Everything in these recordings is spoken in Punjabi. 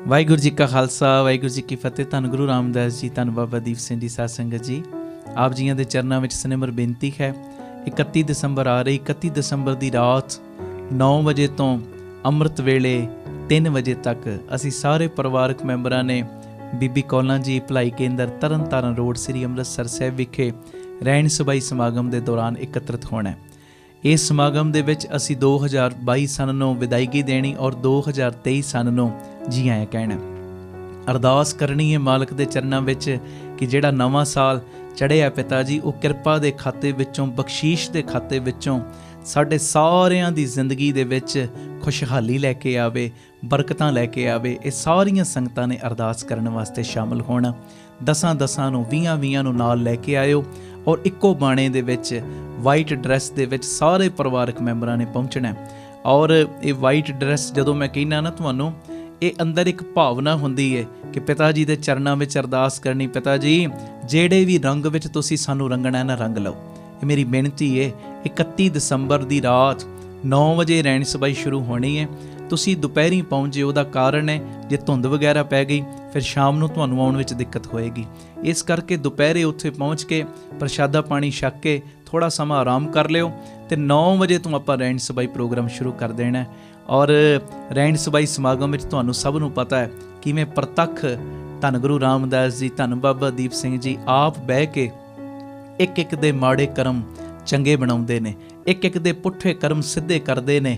ਵਾਹਿਗੁਰੂ ਜੀ ਕਾ ਖਾਲਸਾ, ਵਾਹਿਗੁਰੂ ਜੀ ਕੀ ਫਤਿਹ। ਧੰਨ ਗੁਰੂ ਰਾਮਦਾਸ ਜੀ, ਧੰਨ ਬਾਬਾ ਦੀਪ ਸਿੰਘ ਜੀ, ਸਾਧ ਸੰਗਤ ਜੀ, ਆਪ ਜੀਆਂ ਦੇ ਚਰਨਾਂ ਵਿੱਚ ਸਨਿਮਰ ਬੇਨਤੀ ਹੈ। 31 ਦਸੰਬਰ ਆ ਰਹੀ। 31 ਦਸੰਬਰ ਦੀ ਰਾਤ 9 ਵਜੇ ਤੋਂ ਅੰਮ੍ਰਿਤ ਵੇਲੇ 3 ਵਜੇ ਤੱਕ ਅਸੀਂ ਸਾਰੇ ਪਰਿਵਾਰਕ ਮੈਂਬਰਾਂ ਨੇ ਬੀਬੀ ਕੌਲਾਂ ਜੀ ਭਲਾਈ ਕੇਂਦਰ ਤਰਨ ਤਾਰਨ ਰੋਡ ਸ੍ਰੀ ਅੰਮ੍ਰਿਤਸਰ ਸਾਹਿਬ ਵਿਖੇ ਰਹਿਣ ਸਬਾਈ ਸਮਾਗਮ ਦੇ ਦੌਰਾਨ ਇਕੱਤਰਿਤ ਹੋਣਾ। ਇਸ ਸਮਾਗਮ ਦੇ ਵਿੱਚ ਅਸੀਂ 2022 ਸਨ ਨੂੰ ਵਿਦਾਇਗੀ ਦੇਣੀ ਔਰ 2023 ਸਨ ਨੂੰ ਜੀ ਆਇਆਂ ਕਹਿਣਾ। ਅਰਦਾਸ ਕਰਨੀ ਹੈ ਮਾਲਕ ਦੇ ਚਰਨਾਂ ਵਿੱਚ ਕਿ ਜਿਹੜਾ ਨਵਾਂ ਸਾਲ ਚੜ੍ਹਿਆ ਪਿਤਾ ਜੀ, ਉਹ ਕਿਰਪਾ ਦੇ ਖਾਤੇ ਵਿੱਚੋਂ, ਬਖਸ਼ੀਸ਼ ਦੇ ਖਾਤੇ ਵਿੱਚੋਂ ਸਾਡੇ ਸਾਰਿਆਂ ਦੀ ਜ਼ਿੰਦਗੀ ਦੇ ਵਿੱਚ ਖੁਸ਼ਹਾਲੀ ਲੈ ਕੇ ਆਵੇ, ਬਰਕਤਾਂ ਲੈ ਕੇ ਆਵੇ। ਇਹ ਸਾਰੀਆਂ ਸੰਗਤਾਂ ਨੇ ਅਰਦਾਸ ਕਰਨ ਵਾਸਤੇ ਸ਼ਾਮਲ ਹੋਣਾ। 10 ਨੂੰ 20 ਨੂੰ ਨਾਲ ਲੈ ਕੇ ਆਇਓ ਔਰ ਇੱਕੋ ਬਾਣੇ ਦੇ ਵਿੱਚ ਵਾਈਟ ਡਰੈਸ ਦੇ ਵਿੱਚ ਸਾਰੇ ਪਰਿਵਾਰਕ ਮੈਂਬਰਾਂ ਨੇ ਪਹੁੰਚਣਾ। ਔਰ ਇਹ ਵਾਈਟ ਡਰੈਸ ਜਦੋਂ ਮੈਂ ਕਹਿੰਦਾ ਨਾ ਤੁਹਾਨੂੰ, ਇਹ ਅੰਦਰ ਇੱਕ ਭਾਵਨਾ ਹੁੰਦੀ ਹੈ ਕਿ ਪਿਤਾ ਜੀ ਦੇ ਚਰਨਾਂ ਵਿੱਚ ਅਰਦਾਸ ਕਰਨੀ, ਪਿਤਾ ਜੀ ਜਿਹੜੇ ਵੀ ਰੰਗ ਵਿੱਚ ਤੁਸੀਂ ਸਾਨੂੰ ਰੰਗਣਾ ਨਾ, ਰੰਗ ਲਓ। ਇਹ ਮੇਰੀ ਬੇਨਤੀ ਹੈ। 31 ਦਸੰਬਰ ਦੀ ਰਾਤ 9 ਵਜੇ ਰਹਿਣ ਸਬਾਈ ਸ਼ੁਰੂ ਹੋਣੀ ਹੈ। ਤੁਸੀਂ ਦੁਪਹਿਰੀ ਪਹੁੰਚ ਜਿਓ। ਉਹਦਾ ਕਾਰਨ ਹੈ, ਜੇ ਧੁੰਦ ਵਗੈਰਾ ਪੈ ਗਈ ਫਿਰ ਸ਼ਾਮ ਨੂੰ ਤੁਹਾਨੂੰ ਆਉਣ ਵਿੱਚ ਦਿੱਕਤ ਹੋਏਗੀ। ਇਸ ਕਰਕੇ ਦੁਪਹਿਰੇ ਉੱਥੇ ਪਹੁੰਚ ਕੇ ਪ੍ਰਸ਼ਾਦਾ ਪਾਣੀ ਛਕ ਕੇ ਥੋੜ੍ਹਾ ਸਮਾਂ ਆਰਾਮ ਕਰ ਲਿਓ ਅਤੇ 9 ਵਜੇ ਤੋਂ ਆਪਾਂ ਰਹਿਣ ਸਬਾਈ ਪ੍ਰੋਗਰਾਮ ਸ਼ੁਰੂ ਕਰ ਦੇਣਾ। ਔਰ ਰਹਿਣ ਸਬਾਈ ਸਮਾਗਮ ਵਿੱਚ ਤੁਹਾਨੂੰ ਸਭ ਨੂੰ ਪਤਾ ਹੈ ਕਿਵੇਂ ਪ੍ਰਤੱਖ ਧੰਨ ਗੁਰੂ ਰਾਮਦਾਸ ਜੀ, ਧੰਨ ਬਾਬਾ ਦੀਪ ਸਿੰਘ ਜੀ ਆਪ ਬਹਿ ਕੇ ਇੱਕ ਦੇ ਮਾੜੇ ਕਰਮ ਚੰਗੇ ਬਣਾਉਂਦੇ ਨੇ, ਇੱਕ ਦੇ ਪੁੱਠੇ ਕਰਮ ਸਿੱਧੇ ਕਰਦੇ ਨੇ।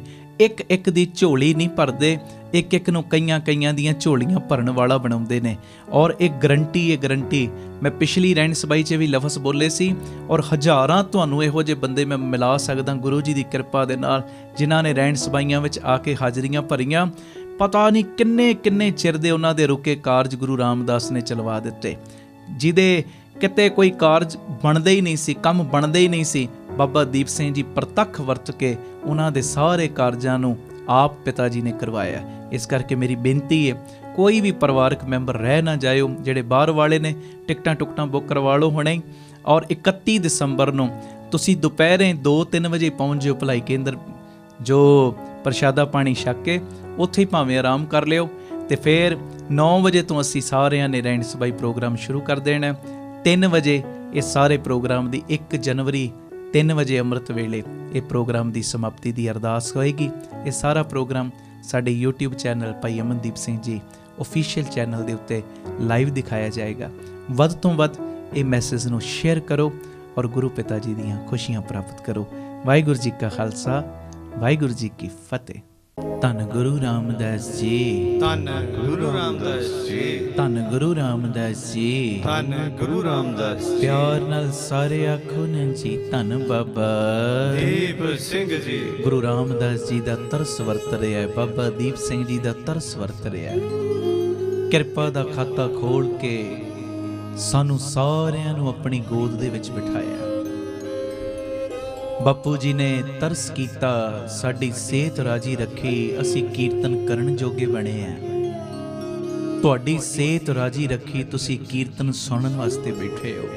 ਇੱਕ ਦੀ ਝੋਲੀ ਨਹੀਂ ਭਰਦੇ, ਇੱਕ ਨੂੰ ਕਈਆਂ ਦੀਆਂ ਝੋਲੀਆਂ ਭਰਨ ਵਾਲਾ ਬਣਾਉਂਦੇ ਨੇ। ਔਰ ਇਹ ਗਰੰਟੀ ਮੈਂ ਪਿਛਲੀ ਰਹਿਣ ਸਬਾਈ 'ਚ ਵੀ ਲਫ਼ਜ਼ ਬੋਲੇ ਸੀ ਔਰ ਹਜ਼ਾਰਾਂ ਤੁਹਾਨੂੰ ਇਹੋ ਜਿਹੇ ਬੰਦੇ ਮੈਂ ਮਿਲਾ ਸਕਦਾ ਗੁਰੂ ਜੀ ਦੀ ਕਿਰਪਾ ਦੇ ਨਾਲ, ਜਿਨ੍ਹਾਂ ਨੇ ਰਹਿਣ ਸਬਾਈਆਂ ਵਿੱਚ ਆ ਕੇ ਹਾਜ਼ਰੀਆਂ ਭਰੀਆਂ। ਪਤਾ ਨਹੀਂ ਕਿੰਨੇ ਚਿਰ ਦੇ ਉਹਨਾਂ ਦੇ ਰੁਕੇ ਕਾਰਜ ਗੁਰੂ ਰਾਮਦਾਸ ਨੇ ਚਲਵਾ ਦਿੱਤੇ। ਜਿਹਦੇ ਕਿਤੇ ਕੋਈ ਕਾਰਜ ਬਣਦੇ ਹੀ ਨਹੀਂ ਸੀ, ਕੰਮ ਬਣਦੇ ਹੀ ਨਹੀਂ ਸੀ, ਬਾਬਾ ਦੀਪ ਸਿੰਘ ਜੀ ਪ੍ਰਤੱਖ ਵਰਤ ਕੇ ਉਹਨਾਂ ਦੇ ਸਾਰੇ ਕਾਰਜਾਂ ਨੂੰ ਆਪ ਪਿਤਾ ਜੀ ਨੇ ਕਰਵਾਇਆ। ਇਸ ਕਰਕੇ ਮੇਰੀ ਬੇਨਤੀ ਹੈ, ਕੋਈ ਵੀ ਪਰਿਵਾਰਕ ਮੈਂਬਰ ਰਹਿ ਨਾ ਜਾਇਓ। ਜਿਹੜੇ ਬਾਹਰ ਵਾਲੇ ਨੇ ਟਿਕਟਾਂ ਬੁੱਕ ਕਰਵਾ ਲਓ ਹੁਣੇ। ਔਰ 31 ਦਸੰਬਰ ਨੂੰ ਤੁਸੀਂ ਦੁਪਹਿਰੇ 2-3 ਵਜੇ ਪਹੁੰਚ ਜਿਓ ਭਲਾਈ ਕੇਂਦਰ। ਜੋ ਪ੍ਰਸ਼ਾਦਾ ਪਾਣੀ ਛਕ ਕੇ ਉੱਥੇ ਹੀ ਭਾਵੇਂ ਆਰਾਮ ਕਰ ਲਿਓ ਅਤੇ ਫਿਰ 9 ਵਜੇ ਤੋਂ ਅਸੀਂ ਸਾਰਿਆਂ ਨੇ ਰਹਿਣ ਸਬਾਈ ਪ੍ਰੋਗਰਾਮ ਸ਼ੁਰੂ ਕਰ ਦੇਣਾ। 3 ਵਜੇ ਇਹ ਸਾਰੇ ਪ੍ਰੋਗਰਾਮ ਦੀ 1 ਜਨਵਰੀ 3 ਵਜੇ ਅੰਮ੍ਰਿਤ ਵੇਲੇ ਇਹ ਪ੍ਰੋਗਰਾਮ ਦੀ ਸਮਾਪਤੀ ਦੀ ਅਰਦਾਸ ਹੋਏਗੀ। ਇਹ ਸਾਰਾ ਪ੍ਰੋਗਰਾਮ ਸਾਡੇ YouTube ਚੈਨਲ ਭਾਈ ਅਮਨਦੀਪ ਸਿੰਘ ਜੀ ਓਫੀਸ਼ੀਅਲ ਚੈਨਲ ਦੇ ਉੱਤੇ ਲਾਈਵ ਦਿਖਾਇਆ ਜਾਏਗਾ। ਵੱਧ ਤੋਂ ਵੱਧ ਇਹ ਮੈਸੇਜ ਨੂੰ ਸ਼ੇਅਰ ਕਰੋ ਔਰ ਗੁਰੂ ਪਿਤਾ ਜੀ ਦੀਆਂ ਖੁਸ਼ੀਆਂ ਪ੍ਰਾਪਤ ਕਰੋ। ਵਾਹਿਗੁਰੂ ਜੀ ਕਾ ਖਾਲਸਾ, ਵਾਹਿਗੁਰੂ ਜੀ ਕੀ ਫਤਿਹ। ਧੰਨ ਗੁਰੂ ਰਾਮਦਾਸ ਜੀ, ਧੰਨ ਗੁਰੂ ਰਾਮਦਾਸ ਜੀ, ਧੰਨ ਗੁਰੂ ਰਾਮਦਾਸ ਜੀ, ਧੰਨ ਗੁਰੂ ਰਾਮਦਾਸ ਜੀ। ਪਿਆਰ ਨਾਲ ਸਾਰੇ ਆਖੋ ਨਾ ਜੀ, ਧੰਨ ਬਾਬਾ ਦੀਪ ਸਿੰਘ ਜੀ। ਗੁਰੂ ਰਾਮਦਾਸ ਜੀ ਦਾ ਤਰਸ ਵਰਤ ਰਿਹਾ, ਬਾਬਾ ਦੀਪ ਸਿੰਘ ਜੀ ਦਾ ਤਰਸ ਵਰਤ ਰਿਹਾ। ਕਿਰਪਾ ਦਾ ਖਾਤਾ ਖੋਲ ਕੇ ਸਾਨੂੰ ਸਾਰਿਆਂ ਨੂੰ ਆਪਣੀ ਗੋਦ ਦੇ ਵਿੱਚ ਬਿਠਾਇਆ। ਬਾਪੂ ਜੀ ਨੇ ਤਰਸ ਕੀਤਾ, ਸਾਡੀ ਸਿਹਤ ਰਾਜੀ ਰੱਖੀ, ਅਸੀਂ ਕੀਰਤਨ ਕਰਨ ਜੋਗੇ ਬਣੇ ਆ। ਤੁਹਾਡੀ ਸਿਹਤ ਰਾਜੀ ਰੱਖੀ, ਤੁਸੀਂ ਕੀਰਤਨ ਸੁਣਨ ਵਾਸਤੇ ਬੈਠੇ ਹੋ।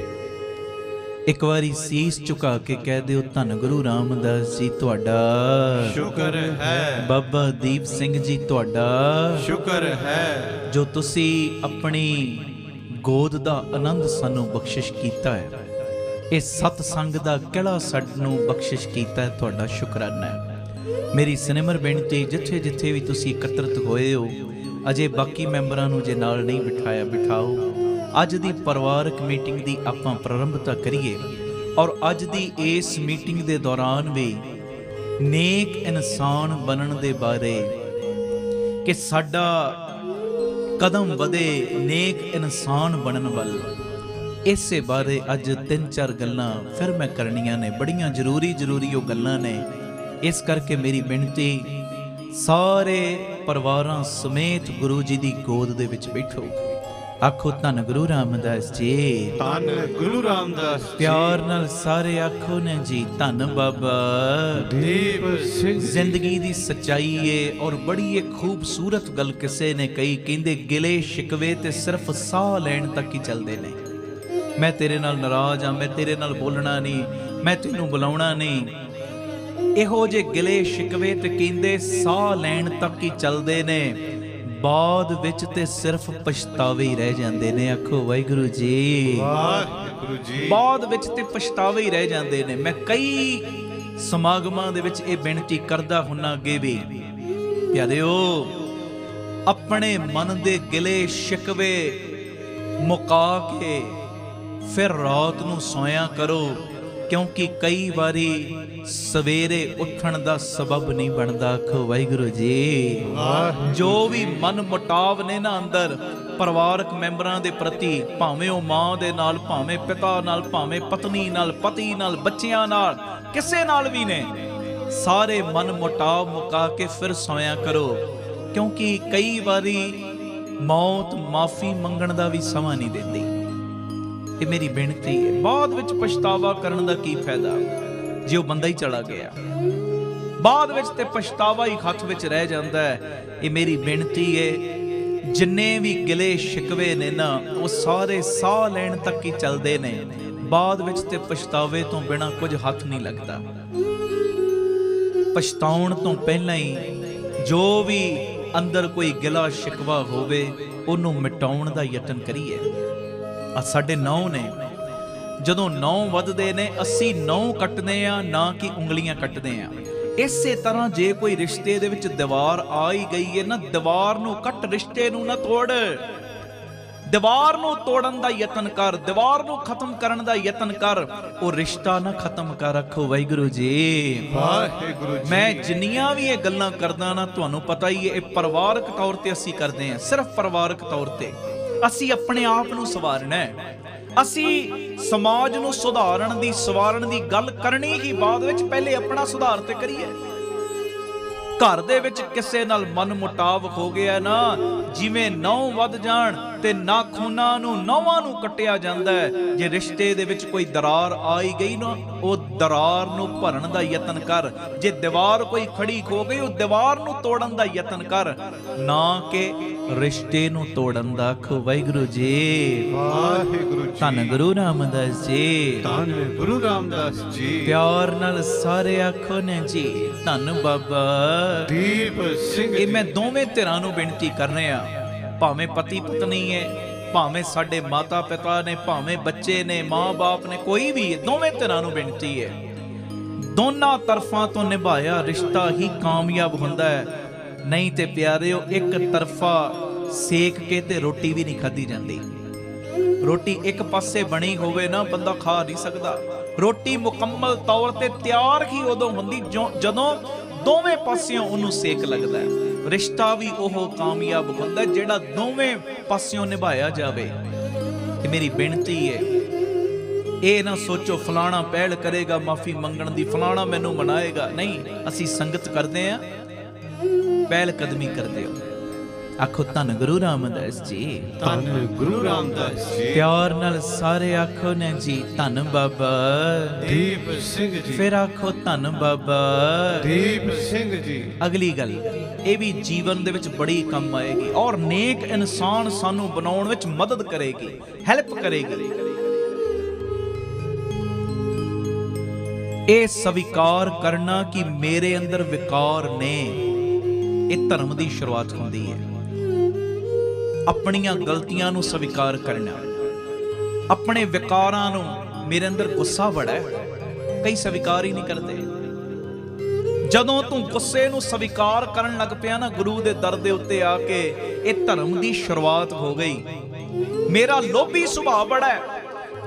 ਇੱਕ ਵਾਰੀ ਸੀਸ ਝੁਕਾ ਕੇ ਕਹਿ ਦਿਓ, ਧੰਨ ਗੁਰੂ ਰਾਮਦਾਸ ਜੀ ਤੁਹਾਡਾ ਸ਼ੁਕਰ ਹੈ, ਬਾਬਾ ਦੀਪ ਸਿੰਘ ਜੀ ਤੁਹਾਡਾ ਸ਼ੁਕਰ ਹੈ, ਜੋ ਤੁਸੀਂ ਆਪਣੀ ਗੋਦ ਦਾ ਆਨੰਦ ਸਾਨੂੰ ਬਖਸ਼ਿਸ਼ ਕੀਤਾ ਹੈ। ਇਹ ਸਤਸੰਗ ਦਾ ਕਿਹੜਾ ਸਾਨੂੰ ਬਖਸ਼ਿਸ਼ ਕੀਤਾ ਹੈ, ਤੁਹਾਡਾ ਸ਼ੁਕਰਾਨਾ ਹੈ। ਮੇਰੀ ਸਿਨੇਮਰ ਬੇਨਤੀ, ਜਿੱਥੇ ਵੀ ਤੁਸੀਂ ਇਕੱਤਰਿਤ ਹੋਏ ਹੋ, ਅਜੇ ਬਾਕੀ ਮੈਂਬਰਾਂ ਨੂੰ ਜੇ ਨਾਲ ਨਹੀਂ ਬਿਠਾਇਆ, ਬਿਠਾਓ। ਅੱਜ ਦੀ ਪਰਿਵਾਰਕ ਮੀਟਿੰਗ ਦੀ ਆਪਾਂ ਪ੍ਰਾਰੰਭਤਾ ਕਰੀਏ ਔਰ ਅੱਜ ਦੀ ਇਸ ਮੀਟਿੰਗ ਦੇ ਦੌਰਾਨ ਵੀ ਨੇਕ ਇਨਸਾਨ ਬਣਨ ਦੇ ਬਾਰੇ ਕਿ ਸਾਡਾ ਕਦਮ ਵਧੇ ਨੇਕ ਇਨਸਾਨ ਬਣਨ ਵੱਲ, ਇਸੇ ਬਾਰੇ ਅੱਜ 3-4 ਗੱਲਾਂ ਫਿਰ ਮੈਂ ਕਰਨੀਆਂ ਨੇ। ਬੜੀਆਂ ਜ਼ਰੂਰੀ ਉਹ ਗੱਲਾਂ ਨੇ। ਇਸ ਕਰਕੇ ਮੇਰੀ ਬੇਨਤੀ, ਸਾਰੇ ਪਰਿਵਾਰਾਂ ਸਮੇਤ ਗੁਰੂ ਜੀ ਦੀ ਗੋਦ ਦੇ ਵਿੱਚ ਬੈਠੋ। ਆਖੋ ਧੰਨ ਗੁਰੂ ਰਾਮਦਾਸ ਜੀ, ਧੰਨ ਗੁਰੂ ਰਾਮਦਾਸ ਜੀ। ਪਿਆਰ ਨਾਲ ਸਾਰੇ ਆਖੋ ਨੇ ਜੀ, ਧੰਨ ਬਾਬਾ ਦੀਪ ਸਿੰਘ। ਜ਼ਿੰਦਗੀ ਦੀ ਸੱਚਾਈ ਏ ਔਰ ਬੜੀ ਇੱਕ ਖੂਬਸੂਰਤ ਗੱਲ ਕਿਸੇ ਨੇ ਕਹੀ, ਕਹਿੰਦੇ ਗਿਲੇ ਸ਼ਿਕਵੇ ਤੇ ਸਿਰਫ ਸਾਹ ਲੈਣ ਤੱਕ ਹੀ ਚੱਲਦੇ ਨੇ। ਮੈਂ ਤੇਰੇ ਨਾਲ ਨਾਰਾਜ਼ ਹਾਂ, ਮੈਂ ਤੇਰੇ ਨਾਲ ਬੋਲਣਾ ਨਹੀਂ, ਮੈਂ ਤੈਨੂੰ ਬੁਲਾਉਣਾ ਨਹੀਂ। ਇਹੋ ਜਿਹੇ ਗਿਲੇ ਸ਼ਿਕਵੇ ਤੇ ਕਹਿੰਦੇ ਸਾਹ ਲੈਣ ਤੱਕ ਹੀ ਚੱਲਦੇ ਨੇ। ਬਾਅਦ ਵਿੱਚ ਤੇ ਸਿਰਫ ਪਛਤਾਵੇ ਹੀ ਰਹਿ ਜਾਂਦੇ ਨੇ। ਆਖੋ ਵਾਹਿਗੁਰੂ ਜੀ। ਵਾਹਿਗੁਰੂ ਜੀ। ਬਾਅਦ ਵਿੱਚ ਤੇ ਪਛਤਾਵੇ ਹੀ ਰਹਿ ਜਾਂਦੇ ਨੇ। ਮੈਂ ਕਈ ਸਮਾਗਮਾਂ ਦੇ ਵਿੱਚ ਇਹ ਬੇਨਤੀ ਕਰਦਾ ਹੁੰਨਾ ਅੱਗੇ ਵੀ, ਪਿਆਰਿਓ ਆਪਣੇ ਮਨ ਦੇ ਗਿਲੇ ਸ਼ਿਕਵੇ ਮੁਕਾ ਕੇ ਫਿਰ ਰਾਤ ਨੂੰ ਸੋਇਆ ਕਰੋ, ਕਿਉਂਕਿ ਕਈ ਵਾਰੀ ਸਵੇਰੇ ਉੱਠਣ ਦਾ ਸਬਬ ਨਹੀਂ ਬਣਦਾ। ਆਖੋ ਵਾਹਿਗੁਰੂ ਜੀ। ਜੋ ਵੀ ਮਨ ਮੁਟਾਵ ਨੇ ਨਾ ਅੰਦਰ ਪਰਿਵਾਰਕ ਮੈਂਬਰਾਂ ਦੇ ਪ੍ਰਤੀ, ਭਾਵੇਂ ਉਹ ਮਾਂ ਦੇ ਨਾਲ, ਭਾਵੇਂ ਪਿਤਾ ਨਾਲ, ਭਾਵੇਂ ਪਤਨੀ ਨਾਲ, ਪਤੀ ਨਾਲ, ਬੱਚਿਆਂ ਨਾਲ, ਕਿਸੇ ਨਾਲ ਵੀ ਨੇ, ਸਾਰੇ ਮਨ ਮੁਟਾਵ ਮੁਕਾ ਕੇ ਫਿਰ ਸੋਇਆ ਕਰੋ, ਕਿਉਂਕਿ ਕਈ ਵਾਰੀ ਮੌਤ ਮਾਫੀ ਮੰਗਣ ਦਾ ਵੀ ਸਮਾਂ ਨਹੀਂ ਦਿੰਦੀ। ਇਹ ਮੇਰੀ ਬੇਨਤੀ ਹੈ। ਬਾਅਦ ਵਿੱਚ ਪਛਤਾਵਾ ਕਰਨ ਦਾ ਕੀ ਫਾਇਦਾ ਜੇ ਉਹ ਬੰਦਾ ਹੀ ਚਲਾ ਗਿਆ। ਬਾਅਦ ਵਿੱਚ ਤੇ ਪਛਤਾਵਾ ਹੀ ਹੱਥ ਵਿੱਚ ਰਹਿ ਜਾਂਦਾ ਹੈ। ਇਹ ਮੇਰੀ ਬੇਨਤੀ ਹੈ, ਜਿੰਨੇ ਵੀ ਗਿਲੇ ਸ਼ਿਕਵੇ ਨੇ ਨਾ, ਉਹ ਸਾਰੇ ਸਾਹ ਲੈਣ ਤੱਕ ਹੀ ਚੱਲਦੇ ਨੇ। ਬਾਅਦ ਵਿੱਚ ਤੇ ਪਛਤਾਵੇ ਤੋਂ ਬਿਨਾਂ ਕੁਝ ਹੱਥ ਨਹੀਂ ਲੱਗਦਾ। ਪਛਤਾਉਣ ਤੋਂ ਪਹਿਲਾਂ ਹੀ ਜੋ ਵੀ ਅੰਦਰ ਕੋਈ ਗਿਲਾ ਸ਼ਿਕਵਾ ਹੋਵੇ ਉਹਨੂੰ ਮਿਟਾਉਣ ਦਾ ਯਤਨ ਕਰੀਏ। ਆ ਸਾਡੇ ਨਹੁੰ ਨੇ, ਜਦੋਂ ਨਹੁੰ ਵੱਧਦੇ ਨੇ ਅਸੀਂ ਨਹੁੰ ਕੱਟਦੇ ਆ, ਨਾ ਕਿ ਉਂਗਲੀਆਂ ਕੱਟਦੇ ਆ। ਇਸੇ ਤਰ੍ਹਾਂ ਜੇ ਕੋਈ ਰਿਸ਼ਤੇ ਦੇ ਵਿੱਚ ਦੀਵਾਰ ਆ ਹੀ ਗਈ ਹੈ ਨਾ, ਦੀਵਾਰ ਨੂੰ ਕੱਟ, ਰਿਸ਼ਤੇ ਨੂੰ ਨਾ ਤੋੜ। ਦੀਵਾਰ ਨੂੰ ਤੋੜਨ ਦਾ ਯਤਨ ਕਰ, ਦੀਵਾਰ ਨੂੰ ਖਤਮ ਕਰਨ ਦਾ ਯਤਨ ਕਰ, ਉਹ ਰਿਸ਼ਤਾ ਨਾ ਖਤਮ ਕਰ। ਰੱਖੋ ਵਾਹਿਗੁਰੂ ਜੀ। ਵਾਹਿਗੁਰੂ ਜੀ। ਮੈਂ ਜਿੰਨੀਆਂ ਵੀ ਇਹ ਗੱਲਾਂ ਕਰਦਾ ਨਾ, ਤੁਹਾਨੂੰ ਪਤਾ ਹੀ ਹੈ, ਇਹ ਪਰਿਵਾਰਕ ਤੌਰ ਤੇ ਅਸੀਂ ਕਰਦੇ ਹਾਂ, ਸਿਰਫ ਪਰਿਵਾਰਕ ਤੌਰ ਤੇ। ਅਸੀਂ ਆਪਣੇ ਆਪ ਨੂੰ ਸੁਧਾਰਨਾ ਹੈ। ਅਸੀਂ ਸਮਾਜ ਨੂੰ ਸੁਧਾਰਨ ਦੀ, ਸਵਾਰਨ ਦੀ ਗੱਲ ਕਰਨੀ ਹੀ ਬਾਅਦ ਵਿੱਚ, ਪਹਿਲੇ ਆਪਣਾ ਸੁਧਾਰ ਤੇ ਕਰੀਏ। ਘਰ ਦੇ ਵਿੱਚ ਕਿਸੇ ਨਾਲ ਮਨ ਮੁਟਾਵ ਹੋ ਗਿਆ ਨਾ, ਜਿਵੇਂ ਨਹੁੰ ਵੱਧ ਜਾਣ ਤੇ ਨਾਖੂਨਾਂ ਨੂੰ, ਨਹੁੰਾਂ ਨੂੰ ਕੱਟਿਆ ਜਾਂਦਾ ਹੈ। ਜੇ ਰਿਸ਼ਤੇ ਦੇ ਵਿੱਚ ਕੋਈ ਦਰਾਰ ਆ ਹੀ ਗਈ ਨਾ, ਉਹ ਦਰਾਰ ਨੂੰ ਭਰਨ ਦਾ ਯਤਨ ਕਰ। ਜੇ ਦੀਵਾਰ ਕੋਈ ਖੜੀ ਹੋ ਗਈ, ਉਹ ਦੀਵਾਰ ਨੂੰ ਤੋੜਨ ਦਾ ਯਤਨ ਕਰ, ਨਾ ਕਿ ਰਿਸ਼ਤੇ ਨੂੰ ਤੋੜਨ ਦਾ। ਆਖੋ ਵਾਹਿਗੁਰੂ ਜੀ। ਵਾਹਿਗੁਰੂ ਜੀ। ਧੰਨ ਗੁਰੂ ਰਾਮਦਾਸ ਜੀ। ਧੰਨ ਗੁਰੂ ਰਾਮਦਾਸ ਜੀ। ਪਿਆਰ ਨਾਲ ਸਾਰੇ ਆਖੋ ਨੇ ਜੀ, ਧੰਨ ਬਾਬਾ ਦੀਪ ਸਿੰਘ ਜੀ। ਇਹ ਮੈਂ ਦੋਵੇਂ ਧਿਰਾਂ ਨੂੰ ਬੇਨਤੀ ਕਰ ਰਿਹਾ, ਭਾਵੇਂ ਪਤੀ ਪਤਨੀ ਹੈ, ਭਾਵੇਂ ਸਾਡੇ ਮਾਤਾ ਪਿਤਾ ਨੇ, ਭਾਵੇਂ ਬੱਚੇ ਨੇ, ਮਾਂ-ਬਾਪ ਨੇ, ਕੋਈ ਵੀ ਹੈ, ਦੋਵੇਂ ਧਿਰਾਂ ਨੂੰ ਬੇਨਤੀ ਹੈ। ਦੋਨਾਂ ਤਰਫਾਂ ਤੋਂ ਨਿਭਾਇਆ ਰਿਸ਼ਤਾ ਹੀ ਕਾਮਯਾਬ ਹੁੰਦਾ ਹੈ। ਨਹੀਂ ਤੇ ਪਿਆਰਿਓ, ਇੱਕ ਤਰਫਾ ਸੇਕ ਕੇ ਤੇ ਰੋਟੀ ਵੀ ਨਹੀਂ ਖਾਧੀ ਜਾਂਦੀ। ਰੋਟੀ ਇੱਕ ਪਾਸੇ ਬਣੀ ਹੋਵੇ ਨਾ, ਬੰਦਾ ਖਾ ਨਹੀਂ ਸਕਦਾ। ਰੋਟੀ ਮੁਕੰਮਲ ਤੌਰ ਤੇ ਤਿਆਰ ਹੀ ਉਦੋਂ ਹੁੰਦੀ ਜਦੋਂ ਦੋਵੇਂ ਪਾਸਿਓਂ ਉਹਨੂੰ ਸੇਕ ਲੱਗਦਾ ਹੈ। ਰਿਸ਼ਤਾ ਵੀ ਉਹ ਕਾਮਯਾਬ ਹੁੰਦਾ ਜਿਹੜਾ ਦੋਵੇਂ ਪਾਸਿਓਂ ਨਿਭਾਇਆ ਜਾਵੇ। ਤੇ ਮੇਰੀ ਬੇਨਤੀ ਹੈ, ਇਹ ਨਾ ਸੋਚੋ ਫਲਾਣਾ ਪਹਿਲ ਕਰੇਗਾ ਮਾਫੀ ਮੰਗਣ ਦੀ, ਫਲਾਣਾ ਮੈਨੂੰ ਮਨਾਏਗਾ। ਨਹੀਂ, ਅਸੀਂ ਸੰਗਤ ਕਰਦੇ ਆਂ, ਪਹਿਲ ਕਦਮੀ ਕਰਦੇ ਹੋ। ਆਖੋ ਧੰਨ ਗੁਰੂ ਰਾਮਦਾਸ ਜੀ। ਧੰਨ ਗੁਰੂ ਰਾਮਦਾਸ ਜੀ। ਪਿਆਰ ਨਾਲ ਸਾਰੇ ਆਖੋ ਨੇ ਜੀ, ਧੰਨ ਬਾਬਾ ਦੀਪ ਸਿੰਘ ਜੀ। ਫਿਰ ਆਖੋ ਧੰਨ ਬਾਬਾ ਦੀਪ ਸਿੰਘ ਜੀ। ਅਗਲੀ ਗੱਲ ਇਹ ਵੀ ਜੀਵਨ ਦੇ ਵਿੱਚ ਬੜੀ ਕੰਮ ਆਏਗੀ ਔਰ ਨੇਕ ਇਨਸਾਨ ਸਾਨੂੰ ਬਣਾਉਣ ਵਿੱਚ ਮਦਦ ਕਰੇਗੀ, ਹੈਲਪ ਕਰੇਗੀ। ਇਹ ਸਵੀਕਾਰ ਕਰਨਾ ਕਿ ਮੇਰੇ ਅੰਦਰ ਵਿਕਾਰ ਨੇ, ਇਹ ਧਰਮ ਦੀ ਸ਼ੁਰੂਆਤ ਹੁੰਦੀ ਹੈ। ਆਪਣੀਆਂ ਗਲਤੀਆਂ ਨੂੰ ਸਵੀਕਾਰ ਕਰਨਾ, ਆਪਣੇ ਵਿਕਾਰਾਂ ਨੂੰ। ਮੇਰੇ ਅੰਦਰ ਗੁੱਸਾ ਬੜਾ ਹੈ, ਕਈ ਸਵੀਕਾਰ ਹੀ ਨਹੀਂ ਕਰਦੇ। ਜਦੋਂ ਤੂੰ ਗੁੱਸੇ ਨੂੰ ਸਵੀਕਾਰ ਕਰਨ ਲੱਗ ਪਿਆ ਨਾ, ਗੁਰੂ ਦੇ ਦਰ ਦੇ ਉੱਤੇ ਆ ਕੇ, ਇਹ ਧਰਮ ਦੀ ਸ਼ੁਰੂਆਤ ਹੋ ਗਈ। ਮੇਰਾ ਲੋਭੀ ਸੁਭਾਅ ਬੜਾ ਹੈ,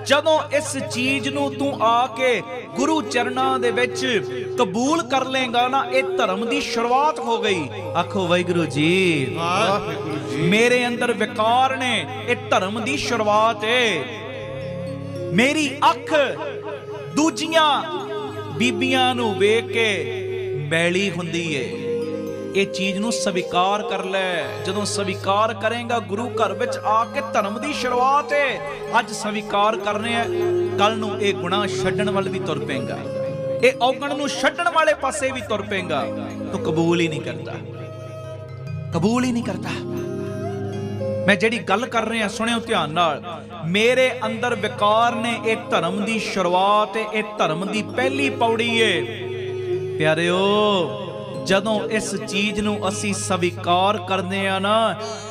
ਜਦੋਂ ਇਸ ਚੀਜ਼ ਨੂੰ ਤੂੰ ਆ ਕੇ ਗੁਰੂ ਚਰਨਾਂ ਦੇ ਵਿੱਚ ਕਬੂਲ ਕਰ ਲੇਗਾ ਨਾ, ਇਹ ਧਰਮ ਦੀ ਸ਼ੁਰੂਆਤ ਹੋ ਗਈ। ਆਖੋ ਵਾਹਿਗੁਰੂ ਜੀ। ਵਾਹਿਗੁਰੂ ਜੀ। ਮੇਰੇ ਅੰਦਰ ਵਿਕਾਰ ਨੇ, ਇਹ ਧਰਮ ਦੀ ਸ਼ੁਰੂਆਤ ਹੈ। ਮੇਰੀ ਅੱਖ ਦੂਜੀਆਂ ਬੀਬੀਆਂ ਨੂੰ ਵੇਖ ਕੇ ਮੈਲੀ ਹੁੰਦੀ ਏ, ਇਹ ਚੀਜ਼ ਨੂੰ ਸਵੀਕਾਰ ਕਰ ਲੈ। ਜਦੋਂ ਸਵੀਕਾਰ ਕਰੇਗਾ, ਗੁਰੂ ਘਰ ਵਿੱਚ ਆ ਕੇ ਧਰਮ ਦੀ ਸ਼ੁਰੂਆਤ ਹੈ। ਅੱਜ ਸਵੀਕਾਰ ਕਰਨੇ ਆ, ਕੱਲ ਨੂੰ ਇਹ ਗੁਨਾਹ ਛੱਡਣ ਵੱਲ ਵੀ ਤੁਰ ਪਏਗਾ, ਇਹ ਔਗਣ ਨੂੰ ਛੱਡਣ ਵਾਲੇ ਪਾਸੇ ਵੀ ਤੁਰ ਪਏਗਾ। ਤੂੰ ਕਬੂਲ ਹੀ ਨਹੀਂ ਕਰਦਾ, ਕਬੂਲ ਹੀ ਨਹੀਂ ਕਰਦਾ। ਮੈਂ ਜਿਹੜੀ ਗੱਲ ਕਰ ਰਿਹਾ, ਸੁਣਿਓ ਧਿਆਨ ਨਾਲ। ਮੇਰੇ ਅੰਦਰ ਵਿਕਾਰ ਨੇ, ਇਹ ਧਰਮ ਦੀ ਸ਼ੁਰੂਆਤ ਹੈ, ਇਹ ਧਰਮ ਦੀ ਪਹਿਲੀ ਪੌੜੀ ਹੈ। ਪਿਆਰਿਓ, ਜਦੋਂ ਇਸ ਚੀਜ਼ ਨੂੰ ਅਸੀਂ ਸਵੀਕਾਰ ਕਰਦੇ ਆ ਨਾ